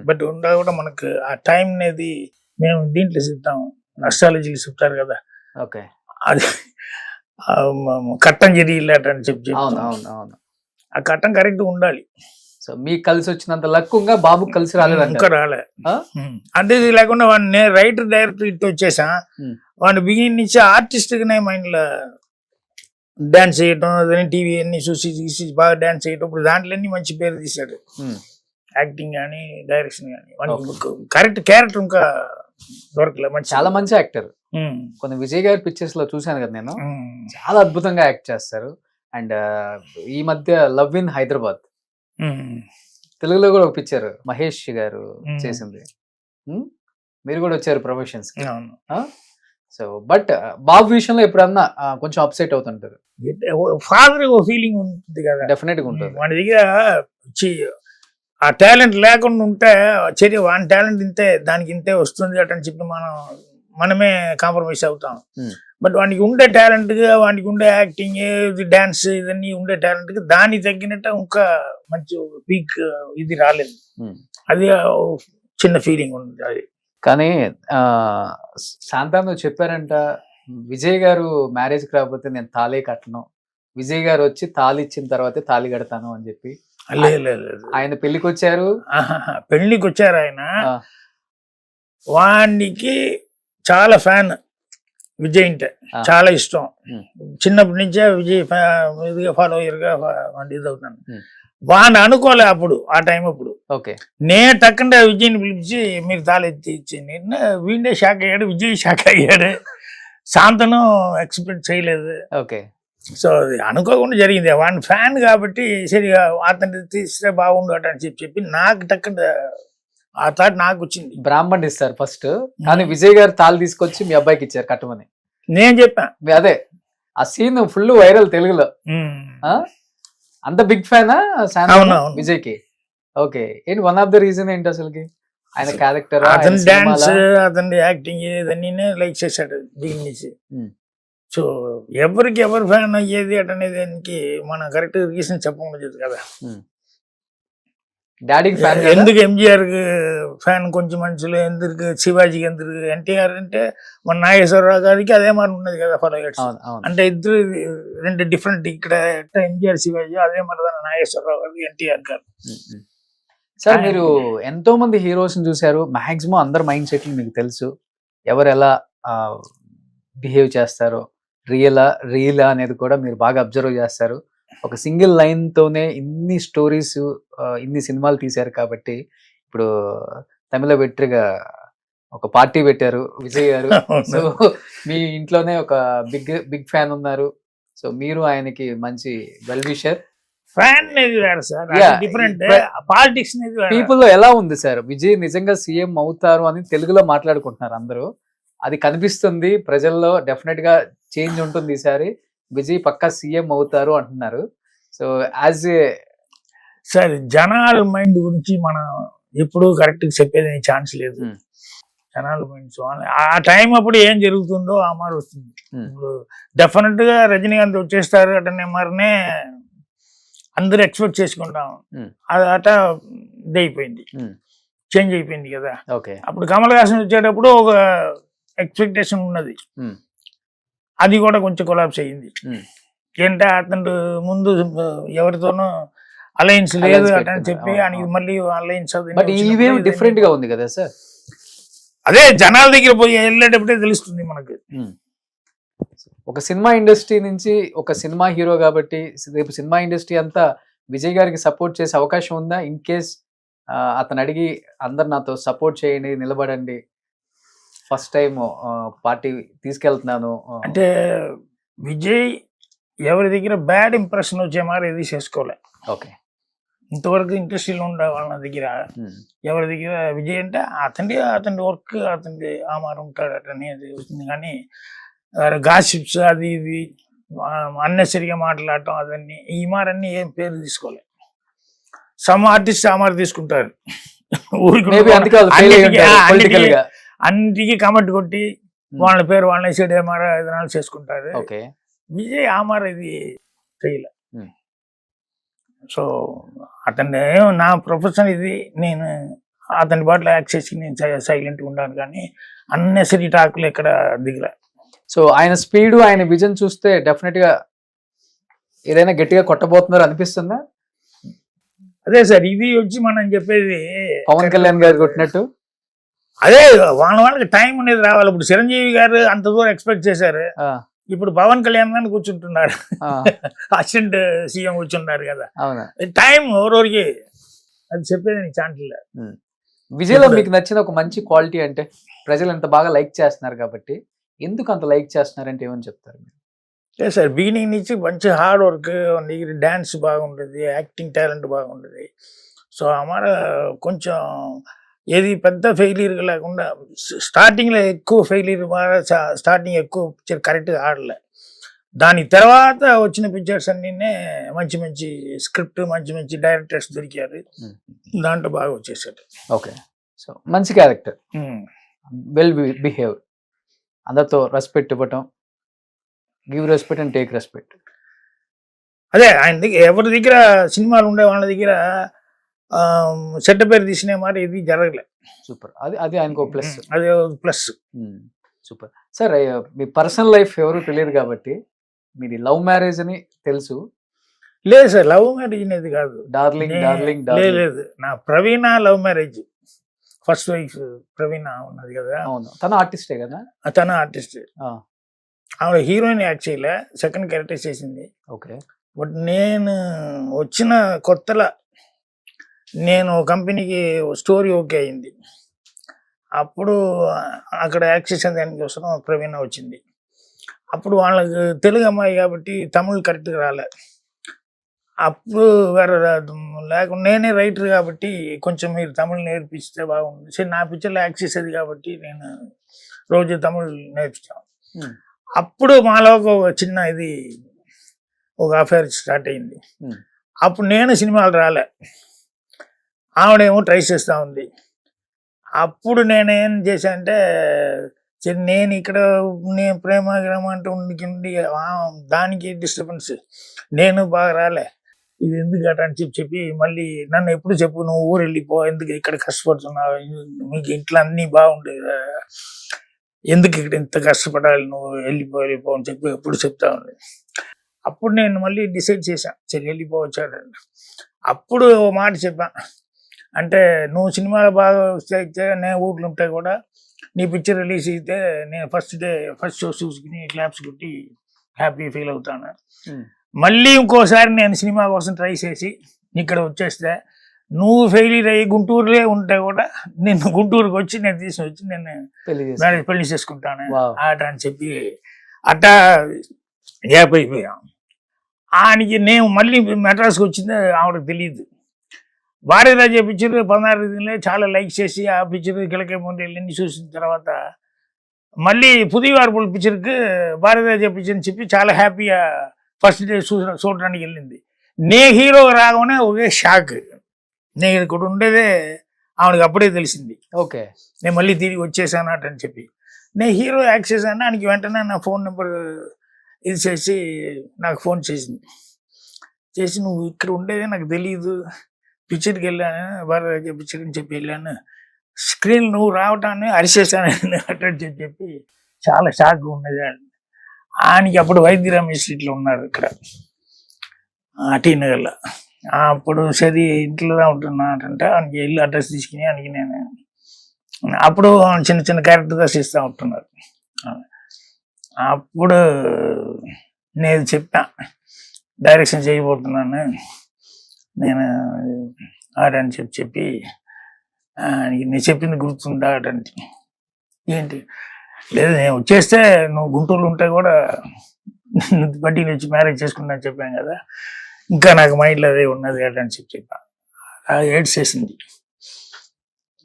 బట్ ఉండాలి కూడా మనకు ఆ టైం అనేది. మేము దీంట్లో చెప్తాం, అస్ట్రాలజీలు చెప్తారు కదా, ఓకే, అది కట్టం జరిగిలేట అని చెప్పి ఆ కట్టం కరెక్ట్ ఉండాలి. సో మీకు కలిసి వచ్చినంత లక్కుంగా బాబుకి కలిసి రాలేదు, ఇంకా రాలే. అంటే ఇది లేకుండా వాడిని రైటర్ డైరెక్టర్ ఇట్టు వచ్చేసా, వాడిని బిగినింగ్ నుంచి ఆర్టిస్ట్ గానే మైండ్ లో డాన్స్ చేయటం, టీవీ అన్ని చూసి బాగా డాన్స్ చేయటం. ఇప్పుడు దాంట్లో మంచి పేరు తీశాడు. యాక్టింగ్ కానీ డైరెక్షన్ కానీ వానికి కరెక్ట్ క్యారెక్టర్ ఇంకా దొరకలే. మంచి చాలా మంచి యాక్టర్. ఉమ్, కొన్ని విజయ్ గారి పిక్చర్స్ లో చూశాను కదా నేను, ఉమ్. చాలా అద్భుతంగా యాక్ట్ చేస్తారు. అండ్ ఈ మధ్య లవ్ ఇన్ హైదరాబాద్ ఉమ్. తెలుగులో కూడా ఒక పిక్చర్ మహేష్ గారు Hmm. చేసింది. మీరు కూడా వచ్చారు ప్రమోషన్స్ కి. అవును. సో బట్ బాబు విషయంలో ఎప్పుడన్నా కొంచెం అప్సెట్ అవుతుంటారు. ఫాదర్ ఒక ఫీలింగ్ ఉంటుంది కదా డెఫినెట్ గా ఉంటుంది. మన దగ్గర ఆ టాలెంట్ లేకుండా ఉంటే చర్య వాని టాలెంట్ ఇంతే దానికి ఇంతే వస్తుంది అటని చెప్పి మనమే కాంప్రమైజ్ అవుతాం. Hmm. బట్ వానికి ఉండే టాలెంట్ గా వానికి ఉండే యాక్టింగ్ డాన్స్ ఇవన్నీ ఉండే టాలెంట్ కి దానికి తగ్గినట్టు ఇంకా మంచి పీక్ ఇది రాలేదు. Hmm. అది చిన్న ఫీలింగ్ ఉంది అది. కానీ శాంతాను చెప్పారంట, విజయ్ గారు మ్యారేజ్ కి రాకపోతే నేను తాళి కట్టను, విజయ్ గారు వచ్చి తాళి ఇచ్చిన తర్వాతే తాళి కడతాను అని చెప్పి. లేదు ఆయన పెళ్లికి వచ్చారు. పెళ్లికి వచ్చారు ఆయన. ఆ, వానికి చాలా ఫ్యాన్ విజయ్ అంటే ఆ. చాలా ఇష్టం. Hmm. చిన్నప్పటి నుంచే విజయ్ ఇదిగా ఫాలోయర్ గా ఇది అవుతాను. Hmm. వాడిని అనుకోలే అప్పుడు ఆ టైం అప్పుడు. ఓకే. నేను టక్కంటే విజయ్ని పిలిచి మీరు తాళి ఇచ్చి వీడే షాక్ అయ్యాడు, విజయ్ షాక్ అయ్యాడు, శాంతను ఎక్స్పెక్ట్ చేయలేదు. ఓకే. సో అది అనుకోకుండా జరిగింది. వాడిని ఫ్యాన్ కాబట్టి సరిగా అతన్ని తీస్తే బాగుండు అట అని చెప్పి నాకు టక్కంటే ఆ థాట్ నాకు వచ్చింది. బ్రాహ్మణ్ ఇస్తారు ఫస్ట్, కానీ విజయ్ గారు తాళి తీసుకొచ్చి మీ అబ్బాయికి ఇచ్చారు కట్టమని. నేను చెప్పా. అదే ఆ సీన్ ఫుల్ వైరల్ తెలుగులో. ఆ? అంత బిగ్ ఫ్యానా అవును. విజయ్ కి? ఓకే. ఏంటి వన్ ఆఫ్ ద రీజన్ ఏంటి అసలుకి? ఆయన క్యారెక్టర్, అతని డాన్స్, అతని యాక్టింగ్ ఇవన్నీ లైక్ చేశాడు దీని నుంచి. Hmm. సో ఎవరికి ఎవరు ఫ్యాన్ అయ్యేది అటనేది దానికి మనం కరెక్ట్ రీజన్ చెప్పకూడదు కదా. డాడీకి ఫ్యాన్. ఎందుకు ఎంజీఆర్ ఫ్యాన్ కొంచెం మనుషులు, ఎందుకు శివాజీకి, ఎందుకు ఎన్టీఆర్ అంటే మన నాగేశ్వరరావు గారికి అదే మరి ఉన్నది కదా ఫాలోయర్స్. అవును అవును. అంటే ఇద్దరు రెండు డిఫరెంట్. ఇక్కడ ఎంజీఆర్ శివాజీ అదే మరి నాగేశ్వరరావు గారు ఎన్టీఆర్ గారు. సార్ మీరు ఎంతో మంది హీరోస్ చూశారు, మాక్సిమం అందరు మైండ్ సెట్లు మీకు తెలుసు, ఎవరు ఎలా బిహేవ్ చేస్తారో, రియలా అనేది కూడా మీరు బాగా అబ్జర్వ్ చేస్తారు. ఒక సింగిల్ లైన్ తోనే ఇన్ని స్టోరీస్, ఇన్ని సినిమాలు తీశారు కాబట్టి ఇప్పుడు తమిళ వెట్రిగా ఒక పార్టీ పెట్టారు విజయ్ గారు. సో మీ ఇంట్లోనే ఒక బిగ్ ఫ్యాన్ ఉన్నారు. సో మీరు ఆయనకి మంచి వెల్ విషర్. ఫ్యాన్ అనేది వేరు సార్, డిఫరెంట్. పాలిటిక్స్ అనేది పీపుల్ లో ఎలా ఉంది సార్, విజయ్ నిజంగా సీఎం అవుతారు అని తెలుగులో మాట్లాడుకుంటున్నారు అందరూ, అది కనిపిస్తుంది ప్రజల్లో. డెఫినెట్ గా చేంజ్ ఉంటుంది ఈసారి, విజయ్ పక్కా సీఎం అవుతారు అంటున్నారు. సో యాజ్ ఏ సార్ జనాల మైండ్ గురించి మనం ఎప్పుడు కరెక్ట్ చెప్పేది ఛాన్స్ లేదు. జనాల మైండ్స్ ఆ టైం అప్పుడు ఏం జరుగుతుందో ఆ మారి వస్తుంది. ఇప్పుడు డెఫినెట్ గా రజనీకాంత్ వచ్చేస్తారు అటనే మరినే అందరూ ఎక్స్పెక్ట్ చేసుకుంటాం. అది అట ఇది అయిపోయింది, చేంజ్ అయిపోయింది కదా. ఓకే. అప్పుడు కమల్ హాసన్ వచ్చేటప్పుడు ఒక ఎక్స్పెక్టేషన్ ఉన్నది, అది కూడా కొంచెం కొలాప్స్ అయ్యింది. ఏంటంటే అతను ముందు ఎవరితోనూ అలయన్స్ లేదు అని చెప్పి ఆయనకి మళ్ళీ అలయన్స్ డిఫరెంట్ గా ఉంది కదా సార్. అదే జనాల దగ్గర పోయి వెళ్ళేటప్పుడే తెలుస్తుంది మనకి. ఒక సినిమా ఇండస్ట్రీ నుంచి ఒక సినిమా హీరో కాబట్టి రేపు సినిమా ఇండస్ట్రీ అంతా విజయ్ గారికి సపోర్ట్ చేసే అవకాశం ఉందా? ఇన్ కేస్ అతను అడిగి అందరు నాతో సపోర్ట్ చేయండి, నిలబడండి, ఫస్ట్ టైం పార్టీ తీసుకెళ్తున్నాను అంటే, విజయ్ ఎవరి దగ్గర బ్యాడ్ ఇంప్రెషన్ వచ్చే మారి ఏది చేసుకోలే. ఓకే. ఇంతవరకు ఇండస్ట్రీలో ఉండే వాళ్ళ దగ్గర ఎవరి దగ్గర విజయ్ అంటే అతని వర్క్ అతనికి ఆ మారి ఉంటాడు అనేది వస్తుంది. కానీ గాసిప్స్ అది ఇది అన్నెసరిగా మాట్లాడటం అదన్నీ ఈ మారన్నీ ఏం పేరు తీసుకోలే. సమ్ ఆర్టిస్ట్ ఆ మారి తీసుకుంటారు, అన్నిటికీ కమెంట్ కొట్టి వాళ్ళ పేరు వాళ్ళ సైడ్ ఏమారా విధానాలు చేసుకుంటారు. విజయ్ ఆ మారి ఇది చేయలే. సో అతన్ని నా ప్రొఫెషన్ ఇది, నేను అతని బాటలో యాక్ట్ చేసి నేను సైలెంట్గా ఉన్నాను, కానీ అన్నెసరీ టాక్లు ఎక్కడ దిగలే. సో ఆయన స్పీడ్, ఆయన విజన్ చూస్తే డెఫినెట్ గా ఏదైనా గట్టిగా కొట్టబోతున్నారు అనిపిస్తుందా? అదే సార్, ఇది వచ్చి మనం చెప్పేది పవన్ కళ్యాణ్ గారు కొట్టినట్టు. అదే వాళ్ళకి టైం అనేది రావాలి. ఇప్పుడు చిరంజీవి గారు అంత దూరం ఎక్స్పెక్ట్ చేశారు, ఇప్పుడు పవన్ కళ్యాణ్ గారిని కూర్చుంటున్నారు, అసిస్టెంట్ సీఎం కూర్చున్నారు కదా. టైం ఎవరెవరికి అది చెప్పేది ఛాన్స్ లేదు. విజయ్లో మీకు నచ్చిన ఒక మంచి క్వాలిటీ అంటే ప్రజలు ఎంత బాగా లైక్ చేస్తున్నారు కాబట్టి ఎందుకు అంత లైక్ చేస్తున్నారంటే ఏమని చెప్తారు మీరు? లేదు సార్, బిగినింగ్ నుంచి మంచి హార్డ్ వర్క్, నీకు డ్యాన్స్ బాగుంటుంది, యాక్టింగ్ టాలెంట్ బాగుంటుంది. సో అమర కొంచెం ఏది పెద్ద ఫెయిలియర్ లేకుండా స్టార్టింగ్లో ఎక్కువ ఫెయిలియర్ స్టార్టింగ్ ఎక్కువ పిక్చర్ కరెక్ట్గా ఆడలే. దాని తర్వాత వచ్చిన పిక్చర్స్ అన్నీ మంచి మంచి స్క్రిప్ట్, మంచి మంచి డైరెక్టర్స్ దొరికారు, దాంట్లో బాగా వచ్చేసాడు. ఓకే, సో మంచి క్యారెక్టర్, వెల్ బిహేవ్, అందరితో రెస్పెక్ట్ ఇవ్వటం, give respect and take respect. అదే ఆయన దగ్గర ఎవరి దగ్గర సినిమాలు ఉండే వాళ్ళ దగ్గర చెడ్డ పేరు తీసిన మాట ఇది జరగలే. సూపర్, అది అది ఆయనకు ప్లస్. అది ప్లస్. Super sir. మీ పర్సనల్ లైఫ్ ఎవరు తెలియదు కాబట్టి మీది లవ్ మ్యారేజ్ అని తెలుసు. లేదు సార్, లవ్ మ్యారేజ్ అనేది కాదు. డార్లింగ్ డార్లింగ్ లేదు, నా ప్రవీణ లవ్ మ్యారేజ్. ఫస్ట్ వైఫ్ ప్రవీణ ఉన్నది కదా. అవును, తన ఆర్టిస్టే కదా. తన ఆర్టిస్ట్. ఆవిడ హీరోయిన్ యాక్ట్ చేయలే, సెకండ్ క్యారెక్టర్ చేసింది. ఓకే. బట్ నేను వచ్చిన కొత్తలో నేను కంపెనీకి స్టోరీ ఓకే అయింది. అప్పుడు అక్కడ యాక్ట్ చేసిన దానికోసం ప్రవీణ వచ్చింది. అప్పుడు వాళ్ళకి తెలుగు అమ్మాయి కాబట్టి తమిళ్ కరెక్ట్గా రాలే. అప్పుడు వేరే లేకుండా నేనే రైటర్ కాబట్టి కొంచెం మీరు తమిళ్ నేర్పిస్తే బాగుంది. సరే, నా పిక్చర్లో యాక్ట్ చేసేది కాబట్టి నేను రోజు తమిళ్ నేర్పించాను. అప్పుడు మాలో ఒక చిన్న ఇది ఒక అఫేర్ స్టార్ట్ అయింది. అప్పుడు నేను సినిమాలు రాలే, ఆవిడేమో ట్రై చేస్తూ ఉంది. అప్పుడు నేనేం చేశానంటే, నేను ఇక్కడ నేను ప్రేమ గ్రామ అంటూ ఉండి దానికి డిస్టర్బెన్స్, నేను బాగా రాలే, ఇది ఎందుకు అట అని చెప్పి మళ్ళీ నన్ను ఎప్పుడు చెప్పు, నువ్వు ఊరు వెళ్ళిపో, ఎందుకు ఇక్కడ కష్టపడుతున్నావు, మీకు ఇంట్లో అన్నీ బాగుండేది, ఎందుకు ఇక్కడ ఇంత కష్టపడాలి, నువ్వు వెళ్ళిపో అని చెప్పి ఎప్పుడు చెప్తా ఉంది. అప్పుడు నేను మళ్ళీ డిసైడ్ చేశాను, సరే వెళ్ళిపోవచ్చాడండి. అప్పుడు ఓ మాట చెప్పా, అంటే నువ్వు సినిమాలు బాగా అయితే నేను ఊర్లో ఉంటే కూడా నీ పిక్చర్ రిలీజ్ అయితే నేను ఫస్ట్ షో చూసుకుని క్లాప్స్ కొట్టి హ్యాపీ ఫీల్ అవుతాను. మళ్ళీ ఇంకోసారి నేను సినిమా కోసం ట్రై చేసి ఇక్కడ వచ్చేస్తే నువ్వు ఫెయిలియర్ అయ్యి గుంటూరులో ఉంటే కూడా నేను గుంటూరుకి వచ్చి నేను తీసుకుని వచ్చి నేను పెళ్లి చేసుకుంటాను ఆట అని చెప్పి అట్టా గ్యాప్ అయిపోయాం. ఆయనకి నేను మళ్ళీ మెడ్రాస్కి వచ్చింది ఆవిడకి తెలియదు. భార్యరాజా పిక్చర్ 16 దినలే చాలా లైక్ చేసి ఆ పిక్చర్ కిలకే ముందు వెళ్ళి చూసిన తర్వాత మళ్ళీ పుదివారపుల పిక్చర్కి భార్యరాజా పిక్చర్ అని చెప్పి చాలా హ్యాపీగా ఫస్ట్ డే చూడడానికి వెళ్ళింది. నే హీరో రాగానే ఒకే షాక్. నేను ఇక్కడ ఉండేదే ఆవిడకి అప్పుడే తెలిసింది. ఓకే, నేను మళ్ళీ తిరిగి వచ్చేసాను అని చెప్పి నేను హీరో యాక్ట్ చేశాను. ఆయనకి వెంటనే నా ఫోన్ నెంబర్ ఇది చేసి నాకు ఫోన్ చేసి నువ్వు ఇక్కడ ఉండేదే నాకు తెలియదు, పిక్చర్కి వెళ్ళాను, భారతరాజ పిక్చర్ అని చెప్పి వెళ్ళాను, స్క్రీన్ నువ్వు రావటాన్ని అరిచేసాను అటని చెప్పి చాలా షాక్ ఉన్నది. ఆయనకి అప్పుడు వైద్యరామ్ స్ట్రీట్లో ఉన్నారు ఇక్కడ టీ నగర్లో. అప్పుడు సరి ఇంట్లో ఉంటున్నానంటే ఆయనకి వెళ్ళి అడ్రస్ తీసుకుని ఆయనకి నేను అప్పుడు చిన్న చిన్న క్యారెక్టర్స్ ఇస్తూ ఉంటున్నారు. అప్పుడు నేను చెప్పా, డైరెక్షన్ చేయబోతున్నాను నేను ఆడని చెప్పి నేను చెప్పింది గుర్తుందా ఆడంటే, ఏంటి లేదు నేను వచ్చేస్తే నువ్వు గుంటూరులో ఉంటే కూడా బట్టి వచ్చి మ్యారేజ్ చేసుకుంటా చెప్పాను కదా, ఇంకా నాకు మైండ్లో అదే ఉన్నది అని చెప్పా. ఏడ్స్ చేసింది,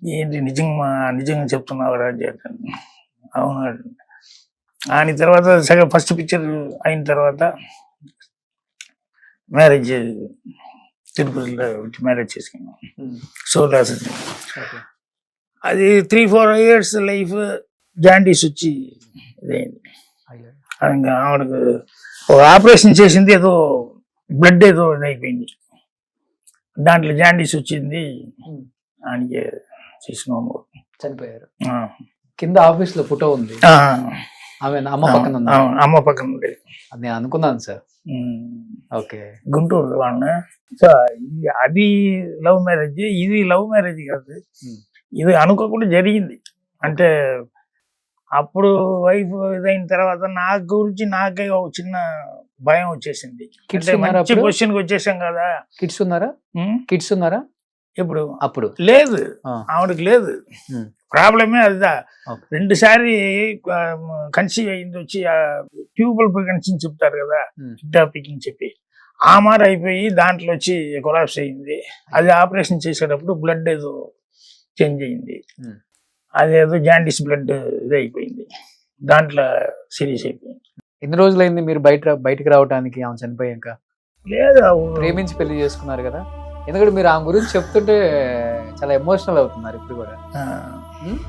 ఏంటి నిజంగా చెప్తున్నావు రాజు అంటే. అవును. ఆయన తర్వాత ఫస్ట్ పిక్చర్ అయిన తర్వాత మ్యారేజ్ తిరుపతిలో మ్యారేజ్ చేసుకున్నాం. సోలాస్ అది 3-4 years లైఫ్ జాండీస్ వచ్చి ఇదైంది. ఇంకా ఆవిడకు ఆపరేషన్ చేసింది, ఏదో బ్లడ్ ఏదో ఇదైపోయింది, దాంట్లో జాండీస్ వచ్చింది. ఆయనకి చేసినాము, చనిపోయారు. కింద ఆఫీస్ లో ఫోటో ఉంది, ఆమె అమ్మ పక్కన ఉంది. అమ్మ పక్కన ఉండేది. అది నేను అనుకున్నాను సార్. ఓకే, గుంటూరు వాళ్ళ. సో అది లవ్ మ్యారేజ్, ఇది లవ్ మ్యారేజ్ కాదు, ఇది అనుకోకుండా జరిగింది. అంటే అప్పుడు వైఫ్ ఇదైన తర్వాత నాకు గురించి నాకే ఒక చిన్న భయం వచ్చేసింది. మంచి పొజిషన్కి వచ్చేసాం కదా. కిడ్స్ ఉన్నారా? ఇప్పుడు అప్పుడు లేదు, ఆ. ఆవిడకి లేదు. ఉమ్. ప్రాబ్లమే అదిదా. Okay. 2 సారి కన్సీవ్ అయింది వచ్చి ట్యూబల్ ప్రెగ్నెన్సీ అని చెప్తారు కదా, ఉమ్. టాపిక్ అని చెప్పి ఆ మాట అయిపోయి దాంట్లో వచ్చి కొలాప్స్ అయింది. అది ఆపరేషన్ చేసేటప్పుడు బ్లడ్ ఏదో చేంజ్ అయింది, ఉమ్. అదేదో జాండీస్ బ్లడ్ ఇది అయిపోయింది, దాంట్లో సీరియస్ అయిపోయింది. ఎన్ని రోజులైంది మీరు బయటకు రావడానికి ఆమె చనిపోయాక? లేదు ప్రేమించి పెళ్లి చేసుకున్నారు కదా, ఎందుకంటే మీరు ఆమె గురించి చెప్తుంటే చాలా ఎమోషనల్ అవుతున్నారు ఇప్పుడు కూడా. ఉమ్?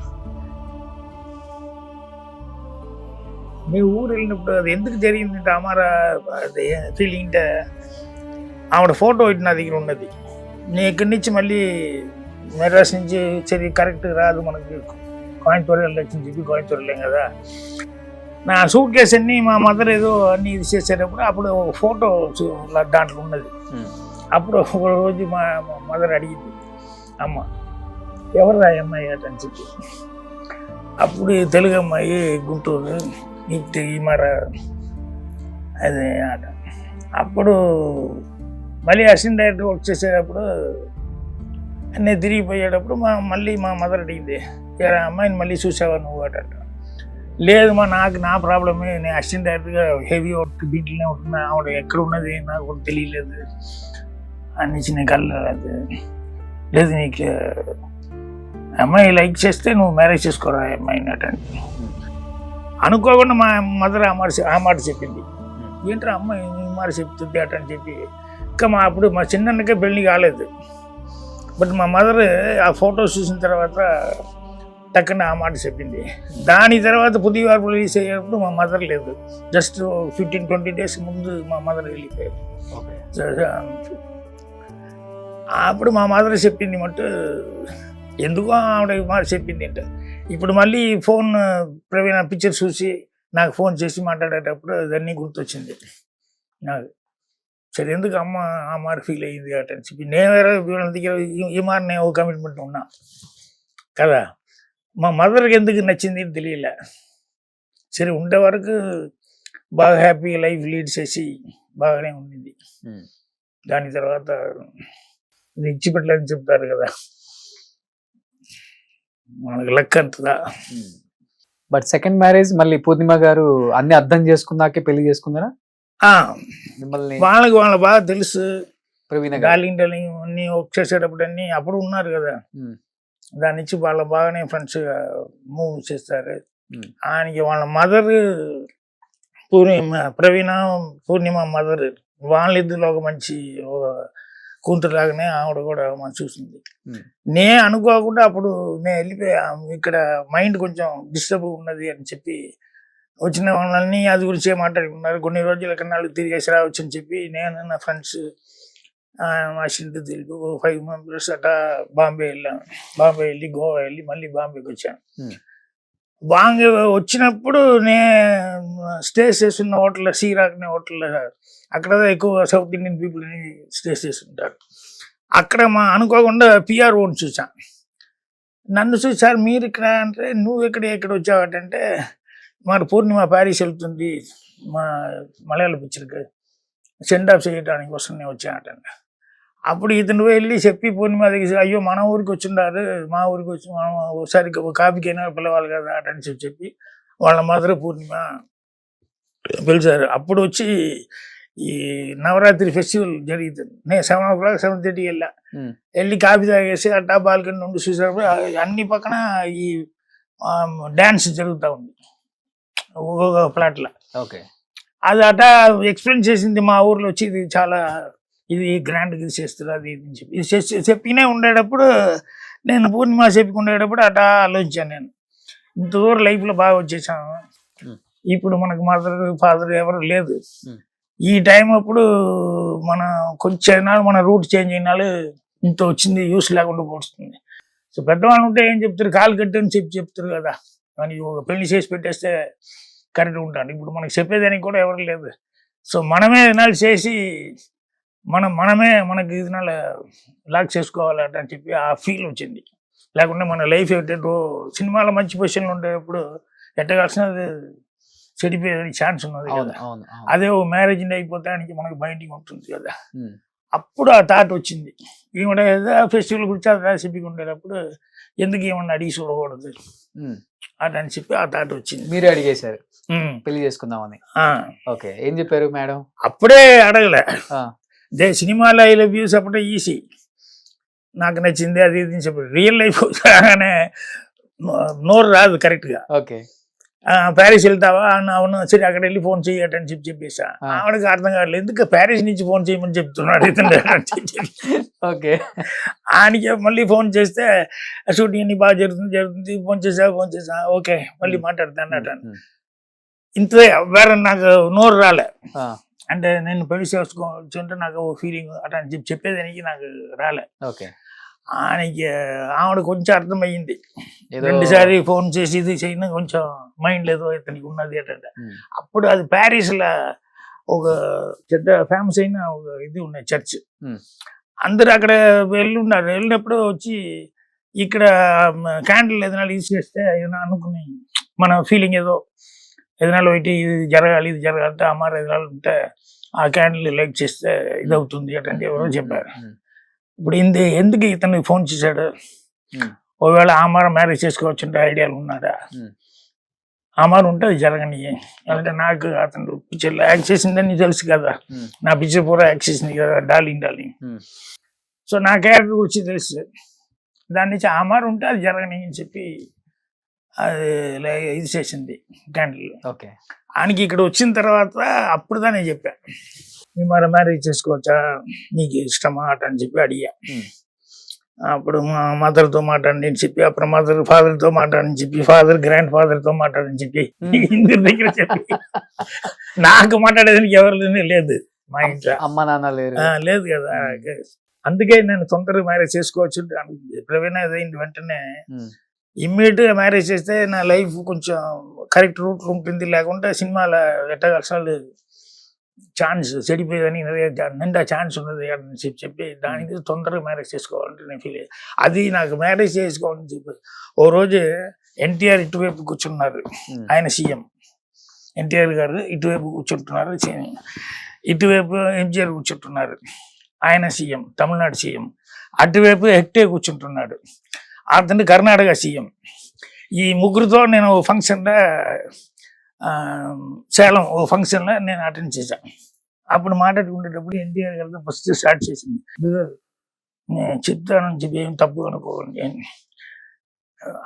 మీ ఊరు వెళ్ళినప్పుడు అది ఎందుకు జరిగిందంటే అమారా అది ఫీలింగ్ అంటే ఆవిడ ఫోటో ఇటు నా దగ్గర ఉన్నది. నేను ఇక్కడి నుంచి మళ్ళీ మెడ్రాస్ నుంచి సరి కరెక్ట్ రాదు మనకి, కోయంబత్తూరు వెళ్ళొచ్చని చెప్పి కోయంబత్తూరు వెళ్ళాం కదా. నా సూట్ కేసు అన్ని మా మదర్ ఏదో అన్ని ఇది చేసేటప్పుడు అప్పుడు ఒక ఫోటో దాంట్లో ఉన్నది. ఉమ్. అప్పుడు ఒక రోజు మా మదర్ అడిగింది, అమ్మ ఎవరు అమ్మాయి అట అని చెప్పి. అప్పుడు ఈ తెలుగు అమ్మాయి గుంటూరు నీకు మరి అదే ఆట. అప్పుడు మళ్ళీ అసిస్టెంట్ డైరెక్టర్ వర్క్ చేసేటప్పుడు నేను తిరిగిపోయేటప్పుడు మళ్ళీ మా మదర్ అడిగింది, అమ్మాయిని మళ్ళీ చూసావా నువ్వు అట. లేదు నాకు నా ప్రాబ్లమే, నేను అసిస్టెంట్ డైరెక్టర్గా హెవీ వర్క్ దీంట్లోనే ఉంటున్నా, ఆవిడ ఎక్కడ ఉన్నది నాకు కూడా తెలియలేదు అని చిన్న కళ్ళలేదు. లేదు నీకు అమ్మాయి లైక్ చేస్తే నువ్వు మ్యారేజ్ చేసుకోరా అమ్మాయిని అటండి. అనుకోకుండా మా మదర్ ఆ మాట చెప్పింది. ఏంటో అమ్మాయి ఈ మాట చెప్తుంది అట అని చెప్పి. ఇంకా అప్పుడు మా చిన్నకే పెళ్ళి కాలేదు, బట్ మా మదర్ ఆ ఫొటోస్ చూసిన తర్వాత టక్కన ఆ మాట చెప్పింది. దాని తర్వాత పుదివారు రిలీజ్ అయ్యేటప్పుడు మా మదర్ లేదు, జస్ట్ 15-20 డేస్ ముందు మా మదర్ వెళ్ళిపోయారు. అప్పుడు మా మదర్ చెప్పింది మట్టు ఎందుకో ఆవిడ మాట చెప్పింది అంటే. ఇప్పుడు మళ్ళీ ఫోన్ ప్రవీణ పిక్చర్ చూసి నాకు ఫోన్ చేసి మాట్లాడేటప్పుడు అదన్నీ గుర్తొచ్చింది నాకు. సరే ఎందుకు అమ్మ ఆ మాట ఫీల్ అయ్యింది అటని చెప్పి నేను వీళ్ళ దగ్గర ఈ మాట నేను ఒక కమిట్మెంట్ ఉన్నా కదా. మా మదర్కి ఎందుకు నచ్చింది తెలియలే. సరే ఉండే వరకు బాగా హ్యాపీ లైఫ్ లీడ్ చేసి బాగానే ఉండింది. దాని తర్వాత ఇది ఇచ్చిపెట్టలేదని చెప్తారు కదా, మనకు లక్ అంతదా. బట్ సెకండ్ మ్యారేజ్ మళ్ళీ పూర్ణిమ గారు అన్ని అర్థం చేసుకున్నాకే పెళ్లి చేసుకుందరా మిమ్మల్ని? వాళ్ళకి బాగా తెలుసు. ప్రవీణ గారు డార్లింగ్ అన్ని వర్క్ చేసేటప్పుడు అన్ని అప్పుడు ఉన్నారు కదా, దాని నుంచి వాళ్ళ బాగానే ఫ్రెండ్స్ మూవ్ చేస్తారు. ఆయనకి వాళ్ళ మదర్ పూర్ణిమ మదర్ వాళ్ళిద్దరిలో ఒక మంచి కూతురులాగానే ఆవిడ కూడా మనం చూసింది. నేను అనుకోకుండా అప్పుడు నేను వెళ్ళిపోయా, ఇక్కడ మైండ్ కొంచెం డిస్టర్బ్ ఉన్నది అని చెప్పి వచ్చిన వాళ్ళని అది గురించి మాట్లాడుకున్నారు. కొన్ని రోజుల కన్నా తిరిగేసి రావచ్చు అని చెప్పి నేను నా ఫ్రెండ్స్ అసిస్టెంట్ తెలుగు 5 మెంబర్స్ అట్టా బాంబే వెళ్ళాను. బాంబే వెళ్ళి గోవా వెళ్ళి మళ్ళీ బాంబేకి వచ్చాను. బాంబే వచ్చినప్పుడు నేను స్టే చేస్తున్న హోటల్ సీరాక్ అనే హోటల్, అక్కడ ఎక్కువ సౌత్ ఇండియన్ పీపుల్ అని స్టే చేస్తుంటారు. అక్కడ అనుకోకుండా పిఆర్ఓని చూసాను. నన్ను చూసి సార్ మీరు ఇక్కడ అంటే నువ్వు ఎక్కడ వచ్చావటంటే మరి పూర్ణిమ ప్యారిస్ వెళ్తుంది మా మలయాళ పిక్చర్కి సెండ్ ఆఫ్ చేయడానికి కోసం నేను వచ్చానటండి. అప్పుడు ఇతను వెళ్ళి చెప్పి పూర్ణిమ దగ్గర అయ్యో మన ఊరికి వచ్చిండారు, మా ఊరికి వచ్చి మనం ఒకసారి కాఫీకైనా పిలవాలి కదా అటని చెప్పి వాళ్ళ మదర్ పూర్ణిమ పిలిచారు. అప్పుడు వచ్చి ఈ నవరాత్రి ఫెస్టివల్ జరుగుతుంది. నేను 7 o'clock 7:30 వెళ్ళి కాఫీ తాగేసి అట్టా బాల్కనీ నుండి చూసేటప్పుడు అన్ని పక్కన ఈ డ్యాన్స్ జరుగుతూ ఉంది ఒక్కొక్క ప్లాట్లో. ఓకే, అది అట్టా ఎక్స్ప్లెయిన్ చేసింది మా ఊర్లో వచ్చి ఇది చాలా ఇది గ్రాండ్గా ఇది చేస్తారు అది ఇది చెప్పి ఇది చెప్పినే ఉండేటప్పుడు నేను పూర్ణిమ చెప్పుకుండేటప్పుడు అట్టా ఆలోచించాను. నేను ఇంత దూరం లైఫ్లో బాగా వచ్చేసాను, ఇప్పుడు మనకు మదర్ ఫాదర్ ఎవరు లేదు. ఈ టైం అప్పుడు మన కొంచెం మన రూట్ చేంజ్ అయినాలు ఇంత వచ్చింది యూస్ లేకుండా పోతుంది. సో పెద్దవాళ్ళు ఉంటే ఏం చెప్తారు, కాలు కట్టని చెప్తారు కదా, కానీ ఒక పెళ్లి చేసి పెట్టేస్తే కరెక్ట్ ఉంటాను. ఇప్పుడు మనకు చెప్పేదానికి కూడా ఎవరు లేదు. సో మనమే వినాలి చేసి మనమే మనకి విధానాలు లాక్ చేసుకోవాలంట అని చెప్పి ఆ ఫీల్ వచ్చింది. లేకుంటే మన లైఫ్ ఏంటంటే సినిమాలో మంచి పొజిషన్లో ఉండేటప్పుడు ఎట్టగాల్సినది చెడిపోయే ఛాన్స్ ఉన్నది కదా. అదే ఓ మ్యారేజ్ అయిపోతానికి మనకు బైండింగ్ ఉంటుంది కదా, అప్పుడు ఆ థాట్ వచ్చింది. ఈవిడ ఏదో ఫెస్టివల్ గురించి ఆ రెసిపీకి ఉండేటప్పుడు ఎందుకు ఏమన్నా అడిగి చూడకూడదు అని చెప్పి ఆ థాట్ వచ్చింది. మీరే అడిగేశారు ఉమ్. పెళ్లి చేసుకుందామని. ఆ, ఓకే, ఏం చెప్పారు మేడం? అప్పుడే అడగలే. సినిమాలో ఐ లవ్ యూస్ అప్పుడే ఈసీ నాకు నచ్చింది అది ఇది అని చెప్పి. రియల్ లైఫ్ రాగానే నోరు రాదు కరెక్ట్గా. ఓకే, ప్యారిస్ వెళ్తావా అవును సరే అక్కడ వెళ్ళి ఫోన్ చేయటని చెప్పేసా. ఆవిడకి అర్థం కావట్లేదు ఎందుకు ప్యారిస్ నుంచి ఫోన్ చేయమని చెప్తున్నాడు ఇతను. ఓకే, ఆయనకి మళ్ళీ ఫోన్ చేస్తే షూటింగ్ అన్ని బాగా జరుగుతుంది ఫోన్ చేసా ఓకే మళ్ళీ మాట్లాడతా అన్నట్టు. ఇంతే వేరే నాకు నోరు రాలే. అంటే నేను పెళ్లి చేసుకోవచ్చుంటే నాకు ఫీలింగ్ అట్లా అని చెప్పేదానికి నాకు రాలే. ఓకే, ఆయనకి ఆవిడ కొంచెం అర్థమయ్యింది. రెండుసారి ఫోన్ చేసి ఇది చేయను కొంచెం మైండ్ లేదో ఇతనికి ఉన్నది అంటే. అప్పుడు అది ప్యారిస్లో ఒక పెద్ద ఫేమస్ అయిన ఒక ఇది ఉన్నాయి చర్చ్. అందరు అక్కడ వెళ్ళున్నారు. వెళ్ళినప్పుడు వచ్చి ఇక్కడ క్యాండిల్ ఏదైనా యూజ్ చేస్తే ఏదైనా అనుకుని మన ఫీలింగ్ ఏదైనా ఇది జరగాలి ఇది జరగాలంటే అమ్మారు ఏదైనా ఉంటే ఆ క్యాండిల్ లైక్ చేస్తే ఇది అవుతుంది అటంటే ఎవరో చెప్పారు. ఇప్పుడు ఎందుకు ఇతను ఫోన్ చేశాడు? ఒకవేళ ఆమార మ్యారేజ్ చేసుకోవచ్చు ఐడియాలు ఉన్నాడా? ఆమారు ఉంటే అది జరగని. అంటే నాకు అతను పిక్చర్లో యాక్ట్ చేసిందని తెలుసు కదా, నా పిక్చర్ పూరా యాక్ట్ చేసింది కదా డార్లింగ్. సో నా క్యారెక్టర్ గురించి తెలుసు. దాని నుంచి ఆమారు ఉంటే అది జరగని అని చెప్పి అది ఇది చేసింది క్యాండిల్. ఓకే, ఆయనకి ఇక్కడ వచ్చిన తర్వాత అప్పుడు దానే చెప్పా మీ మరి మ్యారేజ్ చేసుకోవచ్చా నీకు ఇష్టమా అట అని చెప్పి అడిగా. అప్పుడు మా మదర్తో మాట్లాడని చెప్పి అప్పుడు ఫాదర్తో మాట్లాడని చెప్పి ఫాదర్ గ్రాండ్ ఫాదర్తో మాట్లాడని చెప్పి ఇందరి దగ్గర చెప్పి నాకు మాట్లాడేదానికి ఎవరు లేదు మా ఇంట్లో. అమ్మ నాన్న లేదు కదా. అందుకే నేను తొందరగా మ్యారేజ్ చేసుకోవచ్చు. ప్రవీణ అయింది వెంటనే ఇమ్మీడియట్ గా మ్యారేజ్ చేస్తే నా లైఫ్ కొంచెం కరెక్ట్ రూట్ ఉంటుంది. లేకుంటే సినిమాలో ఎట్టగలసాలు ఛాన్స్ చెడిపోయేదని నిండా ఛాన్స్ ఉన్నది అని చెప్పి దానికి తొందరగా మ్యారేజ్ చేసుకోవాలంటే నేను ఫీల్ అయ్యాను. అది నాకు మ్యారేజ్ చేసుకోవాలని చెప్పి ఓ రోజు ఎన్టీఆర్ ఇటువైపు కూర్చున్నారు, ఆయన సీఎం. ఎన్టీఆర్ గారు ఇటువైపు కూర్చుంటున్నారు, ఇటువైపు ఎంజీఆర్ కూర్చుంటున్నారు, ఆయన సీఎం తమిళనాడు సీఎం. అటువైపు హెక్టే కూర్చుంటున్నాడు, అతను కర్ణాటక సీఎం. ఈ ముగ్గురితో నేను ఓ ఫంక్షన్లో సేలం ఓ ఫంక్షన్లో నేను అటెండ్ చేశాను. అప్పుడు మాట్లాడుకునేటప్పుడు ఎన్టీఆర్ గారితో ఫస్ట్ స్టార్ట్ చేసింది, నేను చెప్తానని చెప్పి ఏం తప్పు అనుకోండి అని.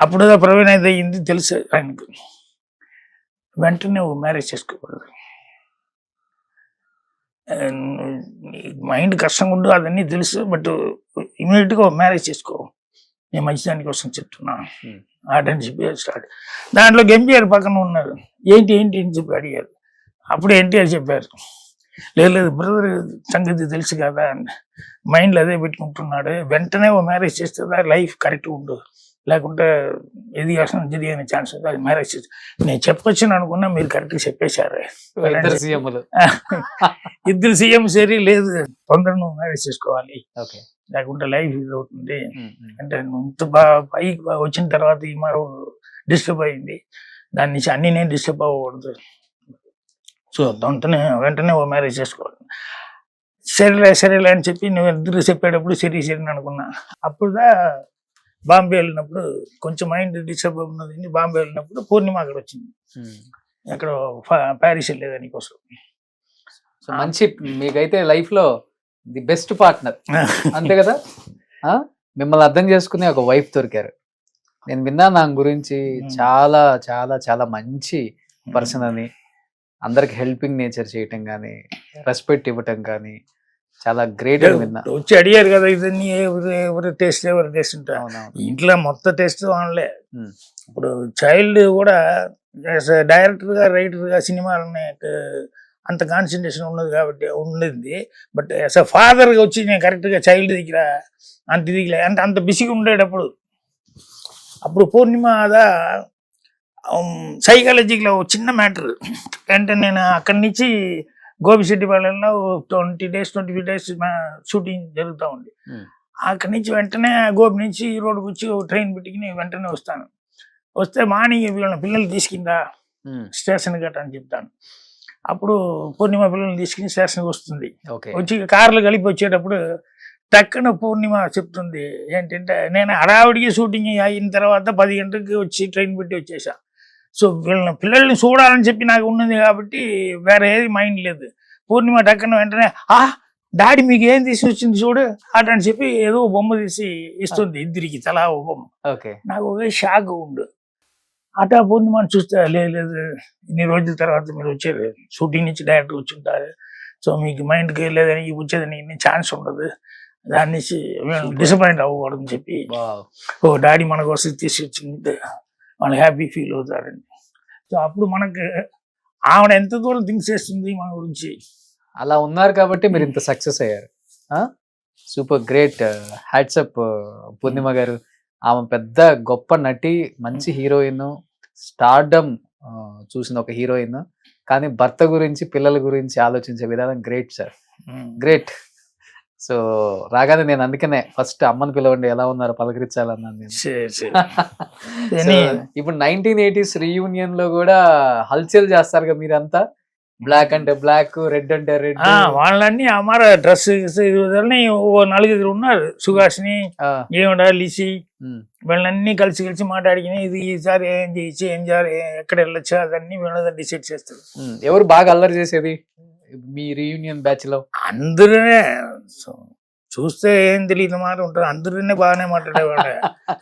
అప్పుడు ప్రవీణ అయితే అయింది తెలుసు ఆయనకు. వెంటనే ఓ మ్యారేజ్ చేసుకోకూడదు, మైండ్ కష్టంగా ఉండు అదన్నీ తెలుసు, బట్ ఇమీడియట్గా మ్యారేజ్ చేసుకో, నేను మంచిదాని కోసం చెప్తున్నా ఆటని చెప్పి స్టార్ట్. దాంట్లో ఎంజీఆర్ పక్కన ఉన్నారు, ఏంటి అని చెప్పి అడిగారు. అప్పుడు ఎన్టీఆర్ చెప్పారు, లేదు బ్రదర్ సంగతి తెలుసు కదా అని మైండ్లో అదే పెట్టుకుంటున్నాడు, వెంటనే ఓ మ్యారేజ్ చేస్తే లైఫ్ కరెక్ట్గా ఉండు, లేకుంటే ఏది అసలు జరిగే ఛాన్స్ ఉంది, అది మ్యారేజ్ చేసి నేను చెప్పొచ్చుని అనుకున్నా, మీరు కరెక్ట్గా చెప్పేశారు. ఇద్దరు సీఎం సరి లేదు, తొందరగా నువ్వు మ్యారేజ్ చేసుకోవాలి, లేకుంటే లైఫ్ ఇది అవుతుంది అంటే నువ్వు ఇంత పైకి వచ్చిన తర్వాత ఈ మరో డిస్టర్బ్ అయింది, దాని నుంచి అన్ని నేను డిస్టర్బ్ అవ్వకూడదు, సో వెంటనే ఓ మ్యారేజ్ చేసుకోవాలి. సరేలే అని చెప్పి నువ్వు ఇద్దరు చెప్పేటప్పుడు సరి అనుకున్నా. అప్పుడుదా బాంబే వెళ్ళినప్పుడు కొంచెం మైండ్ డిస్టర్బ్ ఉన్నది, బాంబే వెళ్ళినప్పుడు పూర్ణిమ అక్కడ వచ్చింది, అక్కడ ప్యారిస్ వెళ్ళేదాని కోసం. మంచి మీకైతే లైఫ్ లో ది బెస్ట్ పార్ట్నర్ అంతే కదా, మిమ్మల్ని అర్థం చేసుకునే ఒక వైఫ్ దొరికారు. నేను విన్నా నా గురించి చాలా చాలా చాలా మంచి పర్సన్ అని, అందరికి హెల్పింగ్ నేచర్ చేయటం కానీ రెస్పెక్ట్ ఇవ్వటం కానీ చాలా గ్రేట్ అని విన్నా. వచ్చి అడిగారు కదా ఇదన్నీ ఎవరి టేస్ట్ ఉంటా, ఇంట్లో మొత్తం టేస్ట్ ఆన్లే. ఇప్పుడు చైల్డ్ కూడా డైరెక్టర్ గా రైటర్ గా సినిమాలని అంత కాన్సన్ట్రేషన్ ఉన్నది కాబట్టి ఉండేది, బట్ యాజ్ అ ఫాదర్ గా వచ్చి నేను కరెక్ట్ గా చైల్డ్ దగ్గర అంత బిజీగా ఉండేటప్పుడు అప్పుడు పూర్ణిమ సైకాలజీలో చిన్న మ్యాటర్ అంటే నేను అక్కడి నుంచి గోపిశెట్టిపాలెంలో 20 days 25 days షూటింగ్ జరుగుతూ ఉంది. అక్కడి నుంచి వెంటనే గోపి నుంచి ఈ రోడ్డుకి వచ్చి ట్రైన్ పెట్టుకుని వెంటనే వస్తే మార్నింగ్ వీళ్ళ పిల్లలు తీసుకుందా స్టేషన్ గట్ట అని చెప్తాను. అప్పుడు పూర్ణిమ పిల్లల్ని తీసుకుని స్టేషన్కి వస్తుంది. ఓకే. వచ్చి కార్లు కలిపి వచ్చేటప్పుడు టక్కున పూర్ణిమ చెప్తుంది ఏంటంటే, నేను హడావిడికి షూటింగ్ అయిన తర్వాత 10 గంటలకి వచ్చి ట్రైన్ పెట్టి వచ్చేసా. సో పిల్లల్ని చూడాలని చెప్పి నాకు ఉన్నది కాబట్టి వేరే ఏది మైండ్ లేదు. పూర్ణిమ టక్కున వెంటనే డాడీ మీకు ఏం తీసి వచ్చింది చూడు అట అని చెప్పి ఏదో బొమ్మ తీసి ఇస్తుంది, ఇద్దరికి తలా ఒక బొమ్మ. ఓకే. నాకు ఒకే షాక్ ఉండు. అట పూర్ణిమని చూస్తే లేదు ఇన్ని రోజుల తర్వాత మీరు వచ్చారు, షూటింగ్ నుంచి డైరెక్ట్ వచ్చి ఉంటారు, సో మీకు మైండ్కి లేదని వచ్చేదని ఇన్ని ఛాన్స్ ఉండదు, దాని నుంచి డిసప్పాయింట్ అవ్వకూడదు అని చెప్పి ఓ డాడీ మన కోసం తీసుకొచ్చింది వాళ్ళు హ్యాపీ ఫీల్ అవుతారండి. సో అప్పుడు మనకి ఆవిడ ఎంత దూరం థింక్ చేస్తుంది మన గురించి. అలా ఉన్నారు కాబట్టి మీరు ఇంత సక్సెస్ అయ్యారు. సూపర్ గ్రేట్, హ్యాట్సప్ పూర్ణిమ గారు. ఆమె పెద్ద గొప్ప నటి, మంచి హీరోయిన్, స్టార్డమ్ చూసిన ఒక హీరోయిన్, కానీ భర్త గురించి పిల్లల గురించి ఆలోచించే విధానం గ్రేట్ సార్, గ్రేట్. సో రాగానే నేను అందుకనే ఫస్ట్ అమ్మని పిలవండి ఎలా ఉన్నారో పలకరించాలన్నాను నేను. So, ఇప్పుడు 1980s రీయూనియన్ లో కూడా హల్చల్ చేస్తారు కదా మీరంతా, బ్లాక్ అంటే బ్లాక్, రెడ్ అంటే రెడ్. వాళ్ళన్నీ అమ్మార డ్రెస్ ఓ 4 ఉన్నారు, సుహాసిని, ఏమిడా, లిసి, వీళ్ళన్నీ కలిసి మాట్లాడుకుని ఇది ఈసారి ఏం చేయొచ్చు, ఏం చేయాలి, ఎక్కడ వెళ్ళొచ్చు అదన్నీ వీళ్ళ డిసైడ్ చేస్తారు. ఎవరు బాగా అల్లరి చేసేది మీ రీయూనియన్ బ్యాచ్ లో? అందరూనే చూస్తే ఏం తెలియదు మాట ఉంటారు, అందరూనే బాగానే మాట్లాడేవాళ్ళే.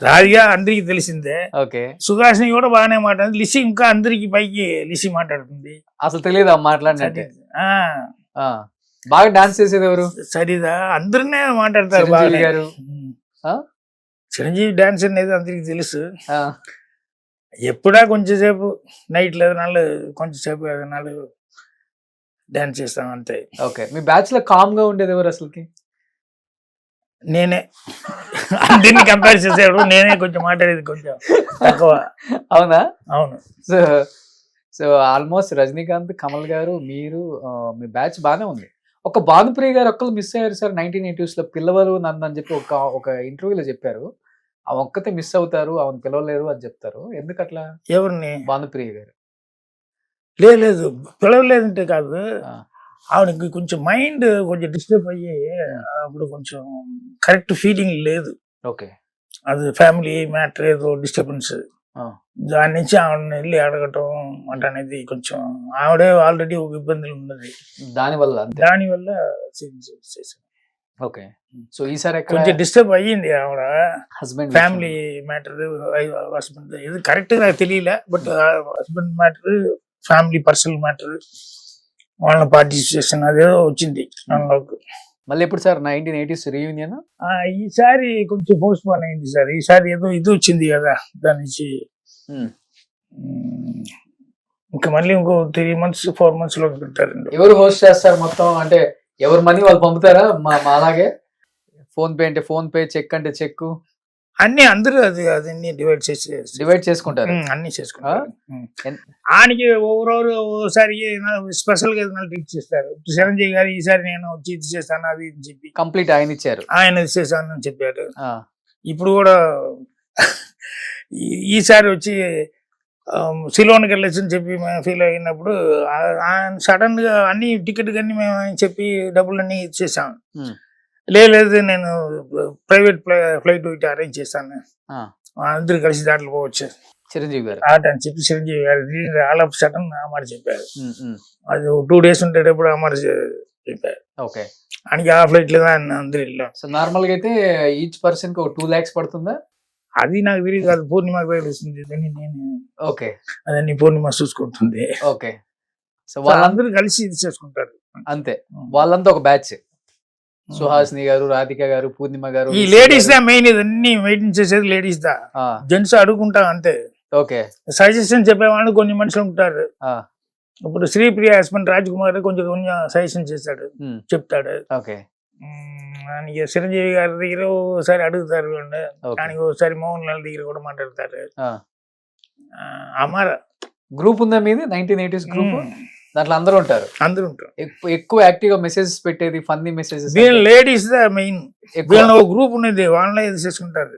రాధిగా అందరికి తెలిసిందే, ఓకే. సుహాసిని కూడా బాగానే మాట్లాడింది, లిసి ఇంకా అందరికి పైకి లిసి మాట్లాడుతుంది. అసలు తెలియదు మాట్లాడినట్టే. బాగా డాన్స్ చేసేది ఎవరు? సరిదా అందరూనే మాట్లాడతారు గారు. చిరంజీవి డాన్స్ అనేది అందరికి తెలుసు. ఎప్పుడా కొంచెంసేపు నైట్ లేదనాళ్ళు కొంచెంసేపు ఏదనాళ్ళు డాన్స్ చేస్తాం అంతే. ఓకే. మీ బ్యాచ్ లో కామ్ గా ఉండేది ఎవరు అసలుకి? నేనే. అందరినీ కంపేర్ చేసేవాడు నేనే కొంచెం మాట్లాడేది కొంచెం తక్కువ. అవునా? అవును. సో ఆల్మోస్ట్ రజనీకాంత్, కమల్ గారు, మీరు మీ బ్యాచ్ బాగానే ఉంది. ఒక భానుప్రియ గారు ఒక్కరు మిస్ అయ్యారు సార్ 1980s లో. పిల్లవరు నన్ను అని చెప్పి ఒక ఇంటర్వ్యూలో చెప్పారు, ఆ ఒక్కతే మిస్ అవుతారు, ఆమెను పిలవలేరు అని చెప్తారు. ఎందుకు అట్లా? ఎవరిని? భానుప్రియ గారు. లేదు పిలవలేదంటే కాదు, ఆవిడకి కొంచెం మైండ్ కొంచెం డిస్టర్బ్ అయ్యి అప్పుడు కొంచెం కరెక్ట్ ఫీలింగ్ లేదు. ఓకే. అది ఫ్యామిలీ మ్యాటర్ ఏదో డిస్టర్బెన్స్, దాని నుంచి ఆవిడని వెళ్ళి అడగటం అనేది కొంచెం ఆవిడే ఆల్రెడీ ఒక ఇబ్బందులు ఉన్నది, దానివల్ల చేశాను. ఓకే. సో ఈసారి కొంచెం డిస్టర్బ్ అయ్యింది ఆవిడ, హస్బెండ్ ఫ్యామిలీ మ్యాటర్, హస్బెండ్ ఇది కరెక్ట్ నాకు తెలియలే, but husband matter, family personal matter, వాళ్ళ పార్టిసిపేషన్ అదేదో వచ్చింది అందులోకి. మళ్ళీ ఎప్పుడు సార్ 1980s రీయూనియన్? ఈసారి కొంచెం పోస్ట్ పోన్ అయింది సార్. ఈసారి ఏదో ఇది వచ్చింది కదా, దాని నుంచి ఇంకా మళ్ళీ ఇంకో 3 months 4 months లో పెట్టారండి. ఎవరు హోస్ట్ చేస్తారు మొత్తం? అంటే ఎవరు మనీ వాళ్ళు పంపుతారా? మా అలాగే ఫోన్ పే అంటే ఫోన్ పే, చెక్ అంటే చెక్, అన్ని అందరూ అదన్నీ డివైడ్ చేసుకుంటారు, అన్ని చేసుకుంటారు. ఆయనకి ఓసారి స్పెషల్ గా ట్రీట్ చేస్తారు. చిరంజీవి గారు ఈసారి నేను వచ్చి ఇది చేస్తాను అది అని చెప్పి కంప్లీట్ ఆయన ఇచ్చారు, ఆయన చేశాను అని చెప్పారు. ఇప్పుడు కూడా ఈసారి వచ్చి సిలోన్కి వెళ్ళొచ్చు అని చెప్పి మేము ఫీల్ అయినప్పుడు ఆయన సడన్ గా అన్ని టికెట్ కానీ మేము చెప్పి డబ్బులన్నీ ఇచ్చేసాం. లేదు నేను ప్రైవేట్ ఫ్లైట్ ఒకటి అరేంజ్ చేస్తాను, అందరు కలిసి దాంట్లో పోవచ్చు చిరంజీవి గారు ఆట అని చెప్పి చిరంజీవి గారు ఆల్ ఆఫ్ సడన్ అమర్ చెప్పారు. అది 2 days ఉండేటప్పుడు అమర్ చెప్పారు. ఓకే. ఆయనకి ఆ ఫ్లైట్ లేదా అందరు వెళ్ళాం. సో నార్మల్ గా అయితే ఈచ్ పర్సన్ కి 2 lakhs పడుతుందా? అది నాకు తెలియదు, అది పూర్ణిమకు తెలుస్తుంది, నేను ఓకే అదన్నీ పూర్ణిమ చూసుకుంటుంది. ఓకే. సో వాళ్ళందరూ కలిసి ఇది చేసుకుంటారు అంతే. వాళ్ళంతా ఒక బ్యాచ్, సుహాసిని గారు, రాధిక గారు, పూర్ణిమ గారు. ఈ లేడీస్ దా మెయిన్, ఇదన్నీ మెయింటైన్ చేసేది లేడీస్ దా. జెంట్స్ అడుగుంటా అంతే. ఓకే. సజెషన్ చెప్పేవాళ్ళు కొన్ని మనుషులు ఉంటారు. ఇప్పుడు శ్రీప్రియ హస్బెండ్ రాజ్ కుమార్ కొంచెం సజెషన్ చేస్తాడు, చెప్తాడు. ఓకే. చిరంజీవి గారి దగ్గర ఒకసారి అడుగుతారు, దానికి ఒకసారి మోహన్ లాల్ దగ్గర కూడా మాట్లాడతారు. అమర గ్రూప్ ఉందా మీది 1980s గ్రూప్? దాంట్లో అందరూ ఉంటారు. ఎక్కువ యాక్టివ్ గా మెసేజెస్ పెట్టేది, ఫన్నీ మెసేజెస్. లేడీస్ దా మెయిన్. గ్రూప్ ఉన్నది, వాళ్ళనే ఇది చేసుకుంటారు.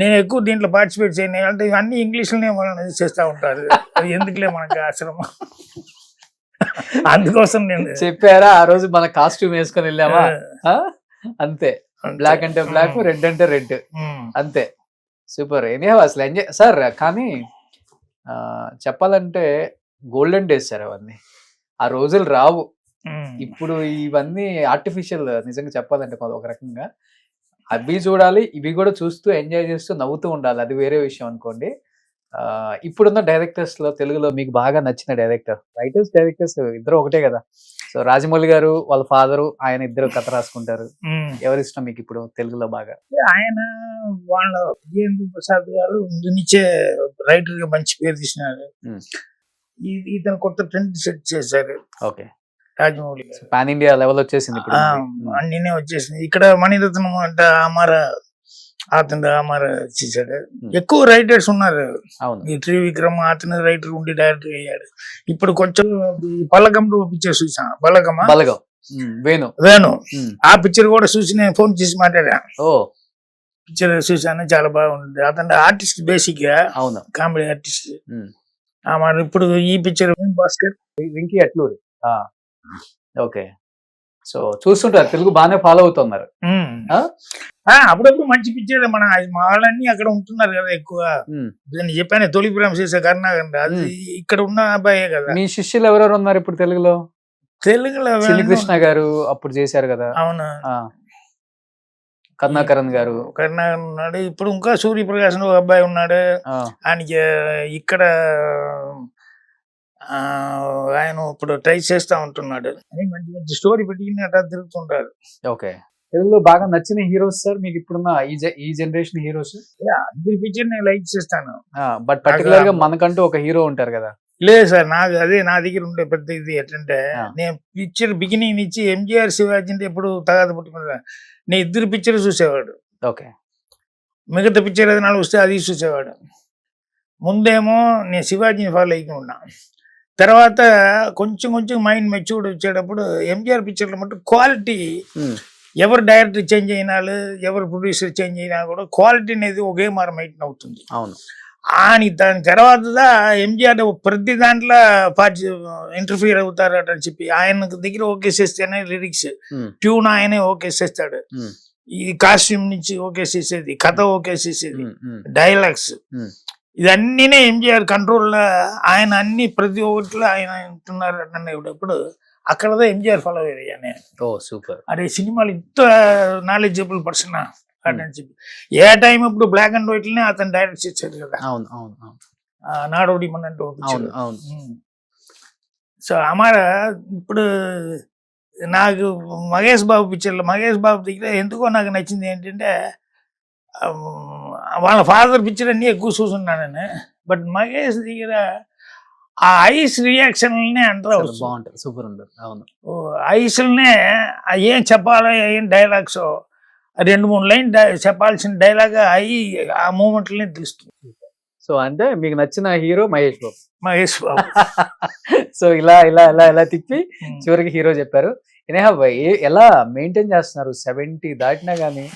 నేను ఎక్కువ దీంట్లో పార్టిసిపేట్ చేయను, అంటే అన్ని ఇంగ్లీష్ లోనే వాళ్ళని చేస్తా ఉంటారు. అది ఎందుకులే మనకి ఆశ్రమం. అందుకోసం నేను చెప్పారా ఆ రోజు మన కాస్ట్యూమ్ వేసుకొని వెళ్ళామా? ఆ? అంతే, బ్లాక్ అంటే బ్లాక్, రెడ్ అంటే రెడ్, అంతే. సూపర్. ఎనీహౌ అసలు ఎంజాయ్ సార్. కానీ చెప్పాలంటే గోల్డెన్ డేస్ సార్ అవన్నీ. ఆ రోజులు రావు ఇప్పుడు. ఇవన్నీ ఆర్టిఫిషియల్ నిజంగా చెప్పాలంటే ఒక రకంగా. అవి చూడాలి, ఇవి కూడా చూస్తూ ఎంజాయ్ చేస్తూ నవ్వుతూ ఉండాలి, అది వేరే విషయం అనుకోండి. ఇప్పుడున్న డైరెక్టర్స్ లో తెలుగులో మీకు బాగా నచ్చిన డైరెక్టర్? రైటర్స్ డైరెక్టర్స్ ఇద్దరు ఒకటే కదా. సో రాజమౌళి గారు వాళ్ళ ఫాదరు, ఆయన ఇద్దరు కథ రాసుకుంటారు. ఎవరి ఇష్టం మీకు ఇప్పుడు తెలుగులో బాగా? ఆయన వాళ్ళ విజయేంద్ర ప్రసాద్ గారు ముందు నుంచే రైటర్ గా మంచి పేరు తీసినారు. ఇతను కొత్త ట్రెండ్ సెట్ చేశారు. ఓకే. రాజమౌళి గారు పాన్ ఇండియా లెవెల్ వచ్చేసింది ఇప్పుడు. అన్నినే వచ్చేసింది. ఇక్కడ మణిరత్నం అంటే అతను చేశాడు. ఎక్కువ రైటర్స్ ఉన్నారు. ఈ త్రివిక్రమ్ అతను రైటర్ ఉండి డైరెక్టర్ అయ్యాడు. ఇప్పుడు కొంచెం పల్లకం పిక్చర్ చూసాను. బలగం వేణు ఆ పిక్చర్ కూడా చూసి నేను ఫోన్ చేసి మాట్లాడా. పిక్చర్ చూసాను, చాలా బాగుంది. అతను ఆర్టిస్ట్ బేసిక్ గా, కామెడీ ఆర్టిస్ట్. ఇప్పుడు ఈ picture Bhaskar, Venky Atluri. Okay. So చూస్తుంటారు, తెలుగు బాగానే ఫాలో అవుతున్నారు. అప్పుడప్పుడు మంచి పిక్చర్. మన వాళ్ళన్నీ అక్కడ ఉంటున్నారు కదా ఎక్కువ. నేను చెప్పాను తొలి ప్రేమ చేసే కరుణాకర్, అది ఇక్కడ ఉన్న అబ్బాయే కదా. మీ శిష్యులు ఎవరెవరు ఉన్నారు ఇప్పుడు తెలుగులో? కృష్ణ గారు అప్పుడు చేశారు కదా. అవును. కరుణాకరన్ గారు ఉన్నాడు. ఇప్పుడు ఇంకా సూర్యప్రకాశ్ ఒక అబ్బాయి ఉన్నాడు. ఆయనకి ఇక్కడ ఆయన ఇప్పుడు ట్రై చేస్తా ఉంటున్నాడు. మంచి మంచి స్టోరీ పెట్టి అట్లా తిరుగుతుంటారు. ఓకే. తెలుగులో బాగా నచ్చిన హీరోస్ సార్ మీకు ఇప్పుడున్న ఈ జనరేషన్ హీరోస్? అందరి పిక్చర్ నేను లైక్ చేస్తాను. బట్ పర్టికులర్ గా మనకంటూ ఒక హీరో ఉంటారు కదా? లేదు సార్, నాకు అదే నా దగ్గర ఉండే పెద్ద ఇది ఎట్లంటే, నేను పిక్చర్ బిగినింగ్ నుంచి ఎంజీఆర్ శివాజీ అంటే ఎప్పుడు తగాద పుట్టుకున్నా. నేను ఇద్దరు పిక్చర్ చూసేవాడు. ఓకే. మిగతా పిక్చర్ ఏదైనా వస్తే అది చూసేవాడు. ముందేమో నేను శివాజీని ఫాలో అయిపోయి ఉన్నా. తర్వాత కొంచెం కొంచెం మైండ్ మెచ్యూర్డ్ వచ్చేటప్పుడు ఎంజీఆర్ పిక్చర్లో మటు క్వాలిటీ, ఎవరు డైరెక్టర్ చేంజ్ అయినాలు, ఎవరు ప్రొడ్యూసర్ చేంజ్ అయినా కూడా క్వాలిటీ అనేది ఒకే మారు మెయింటైన్ అవుతుంది. అవును. దాని తర్వాత ఎంజీఆర్ ప్రతి దాంట్లో ఇంటర్ఫియర్ అవుతారు అని చెప్పి ఆయన దగ్గర ఓకే చేస్తేనే లిరిక్స్, ట్యూన్ ఆయనే ఓకే చేస్తాడు. ఈ కాస్ట్యూమ్ నుంచి ఓకే చేసేది, కథ ఓకే చేసేది, డైలాగ్స్, ఇదన్నీనే ఎంజీఆర్ కంట్రోల్లో. ఆయన అన్ని ప్రతి ఒక్కటిలో ఆయన ఉంటున్నారు అనేటప్పుడు అక్కడదో ఎంజీఆర్ ఫాలో అయ్యా నేను. సూపర్. అరే సినిమాలు ఇంత నాలెడ్జబుల్ పర్సన్ అని చెప్పి. ఏ టైం ఇప్పుడు బ్లాక్ అండ్ వైట్ నే అతను డైరెక్ట్ చేశాడు కదా. నాడోడి మన అంటూ. సో ఇప్పుడు నాకు మహేష్ బాబు పిక్చర్లో, మహేష్ బాబు దగ్గర ఎందుకో నాకు నచ్చింది ఏంటంటే, వాళ్ళ ఫాదర్ పిక్చర్ అన్ని ఎక్కువ చూస్తున్నాను. బట్ మహేష్ దగ్గర ఆ ఐస్ రియాక్షన్ అంటారు, బాగుంటుంది, సూపర్ ఉంటుంది. అవును. ఐస్లనే ఏం చెప్పాలో, ఏం డైలాగ్స్ 2-3 లైన్ చెప్పాల్సిన డైలాగ్ అయి ఆ మూమెంట్లనే తెలుస్తుంది. సో అంటే మీకు నచ్చిన హీరో మహేష్ బాబు. సో ఇలా ఇలా ఇలా ఇలా తిప్పి చివరికి హీరో చెప్పారు. ఎలా మెయింటైన్ చేస్తున్నారు 70 దాటినా గానీ?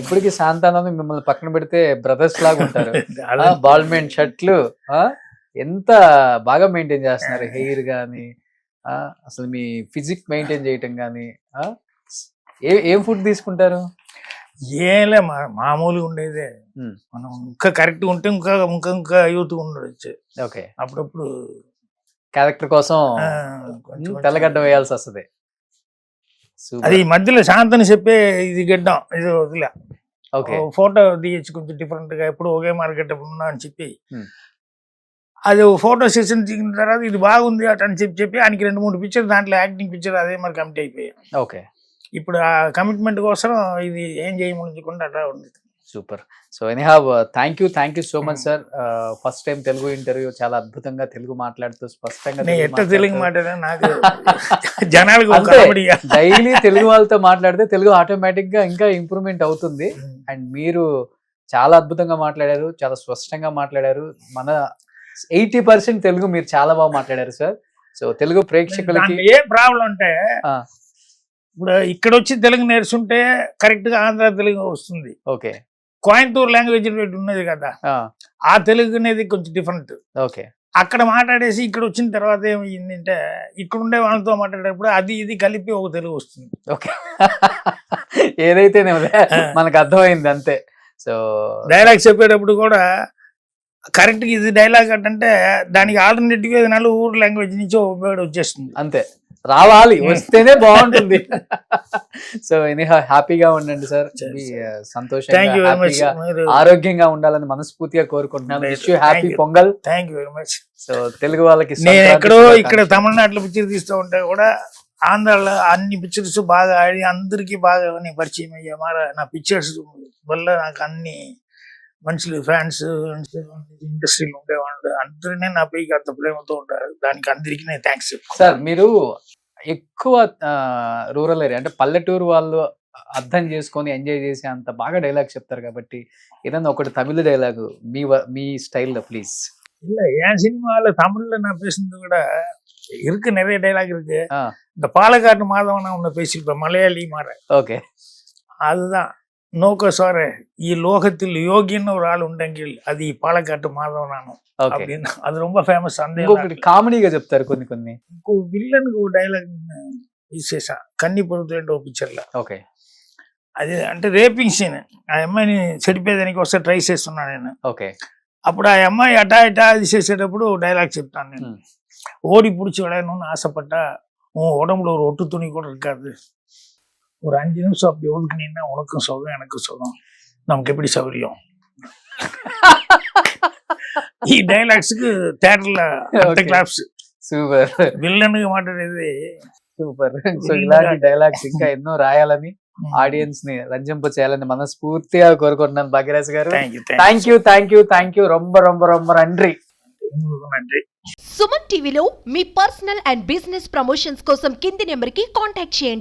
ఇప్పటికి శాంతానందం మిమ్మల్ని పక్కన పెడితే బ్రదర్స్ లాగా ఉంటారు. బాల్మెంట్ షర్ట్లు, ఎంత బాగా మెయింటైన్ చేస్తున్నారు. హెయిర్ గానీ, అసలు మీ ఫిజిక్ మెయింటైన్ చేయటం గానీ. ఏం ఫుడ్ తీసుకుంటారు? ఏలే మామూలుగా ఉండేదే. మనం ఇంకా కరెక్ట్ ఉంటే ఇంకా యూత్ ఉండొచ్చు. ఓకే. అప్పుడప్పుడు క్యారెక్టర్ కోసం తెల్లగడ్డ వేయాల్సి వస్తుంది. అది మధ్యలో శాంతని చెప్పే ఇది గడ్డం ఇది వదిలే. ఫోటో తీయచ్చు కొంచెం డిఫరెంట్ గా, ఎప్పుడు ఒకే మార్కెట్ ఉన్నా అని చెప్పి. అది ఫోటో సెషన్ దిగిన తర్వాత ఇది బాగుంది అట అని చెప్పి ఆయనకి 2-3 పిక్చర్ దాంట్లో యాక్టింగ్ పిక్చర్ అదే మరి కమిట్ అయిపోయాయి. ఓకే. ఇప్పుడు ఆ కమిట్మెంట్ కోసం ఇది ఏం చేయకుండా అట్లా ఉంది. Super. So anyhow thank you so much sir. First time Telugu interview, చాలా అద్భుతంగా తెలుగు మాట్లాడుతూ స్పష్టంగా తెలుగు మాట్లాడా. నాకు జనాలకు డైలీ తెలుగు వాళ్ళతో మాట్లాడితే తెలుగు ఆటోమేటిక్ గా ఇంకా ఇంప్రూవ్మెంట్ అవుతుంది. అండ్ మీరు చాలా అద్భుతంగా మాట్లాడారు, చాలా స్పష్టంగా మాట్లాడారు. మన 80% తెలుగు మీరు చాలా బాగా మాట్లాడారు సార్. సో తెలుగు ప్రేక్షకులకి ఏ ప్రాబ్లం అంటే, ఇప్పుడు ఇక్కడ వచ్చి తెలుగు నేర్చుంటే కరెక్ట్ గా ఆంధ్ర తెలుగు వస్తుంది. ఓకే. కోయంబత్తూర్ లాంగ్వేజ్ ఉన్నది కదా, ఆ తెలుగు అనేది కొంచెం డిఫరెంట్. ఓకే. అక్కడ మాట్లాడేసి ఇక్కడ వచ్చిన తర్వాత ఏమైందంటే ఇక్కడ ఉండే వాళ్ళతో మాట్లాడేటప్పుడు అది ఇది కలిపి ఒక తెలుగు వస్తుంది. ఓకే. ఏదైతే మనకు అర్థమైంది అంతే. సో డైలాగ్ చెప్పేటప్పుడు కూడా కరెక్ట్గా ఇది డైలాగ్ అంటే దానికి ఆల్టర్నేటివ్గా 4 ఊరు లాంగ్వేజ్ నుంచి ఒక వర్డ్ వచ్చేస్తుంది. అంతే, రావాలి, వస్తేనే బాగుంటుంది. సో ఎనీహౌ హ్యాపీగా ఉండండి సార్, సంతోషంగా థ్యాంక్ యూ వెరీ మచ్. హ్యాపీగా ఆరోగ్యంగా ఉండాలని మనస్ఫూర్తిగా కోరుకుంటున్నాను. Wish you happy pongal. Thank you very much. So Telugu వాళ్ళకి నేను ఎక్కడో ఇక్కడ తమిళనాడులో పిక్చర్ తీస్తూ ఉంటే కూడా ఆంధ్రాలో అన్ని పిక్చర్స్ బాగా ఆడి అందరికీ బాగా పరిచయం అయ్యా. నా పిక్చర్స్ వల్ల నాకు అన్ని మనుషులు ఫ్యాన్స్ ఇండస్ట్రీలో ఉండేవాళ్ళు అందరినీ నా పైకి అంత ప్రేమతో ఉంటారు. దానికి అందరికీ నేను థ్యాంక్స్ చెప్తాను. సార్ మీరు ఎక్కువ రూరల్ ఏరియా అంటే పల్లెటూరు వాళ్ళు అర్థం చేసుకొని ఎంజాయ్ చేసి అంత బాగా డైలాగ్ చెప్తారు కాబట్టి ఏదన్నా ఒకటి తమిళ డైలాగ్ మీ స్టైల్లో ప్లీజ్. இல்ல என் சினிமாவில் தமிழ்ல நான் பேசுனது விட இருக்கு, நிறைய டைலாக் இருக்கு. இந்த பாலக்காட்டு மாதவன் நான் உன்னை பேசியிருப்பேன், மலையாளி மாற. ஓகே, அதுதான் நோக்க சார ఈ లోకத்தில் యోగిன்னு ஒரு ఆள் ఉండెంగిల్ అది పాలకాటు మాధవనాను அப்படின்னு అది ரொம்ப ఫేమస్. ఇంకొకటి కామెడీగా చెప్తారు కొన్ని కొన్ని. ఇంకో విల్లన్ డైలాగ్ తీసేసా కన్ని పొరుతులేంటి ఓ పిక్చర్లో. ఓకే, అది అంటే రేపింగ్ సీన్. ఆ అమ్మాయిని చెడిపోయేదానికి వస్తే ట్రై చేస్తున్నాను నేను. ఓకే, అప్పుడు ఆ అమ్మాయి అటా ఇటా అది చేసేటప్పుడు డైలాగ్ చెప్తాను నేను. ஓடி பிடிச்சி விளையாடணும்னு ஆசைப்பட்டா உன் உடம்புல ஒரு ஒட்டு துணி கூட இருக்காது. ஒரு 5 நிமிஷம் அப்படி ஒதுக்குனீங்கன்னா உனக்கும் சுகம் எனக்கும் சுகம், நமக்கு எப்படி சௌகரியம். ఈ డైలాగ్స్ కి థియేటర్ల క్లాప్స్. సూపర్. విల్లన్గా మాట్లాడేది సూపర్. సో ఇలాంటి డైలాగ్స్ ఇంకా ఎన్నో రాయాలని ఆడియన్స్ ని రంజింప చేయాలని మనస్ఫూర్తిగా కోరుకుంటున్నాను భాగ్యరాజ్ గారు. థ్యాంక్ యూ రొంబ రొంబ రొంబ నండ్రి. సుమన్ టీవీలో మీ పర్సనల్ అండ్ బిజినెస్ ప్రమోషన్స్ కోసం కింది నెంబర్కి కాంటాక్ట్ చేయండి.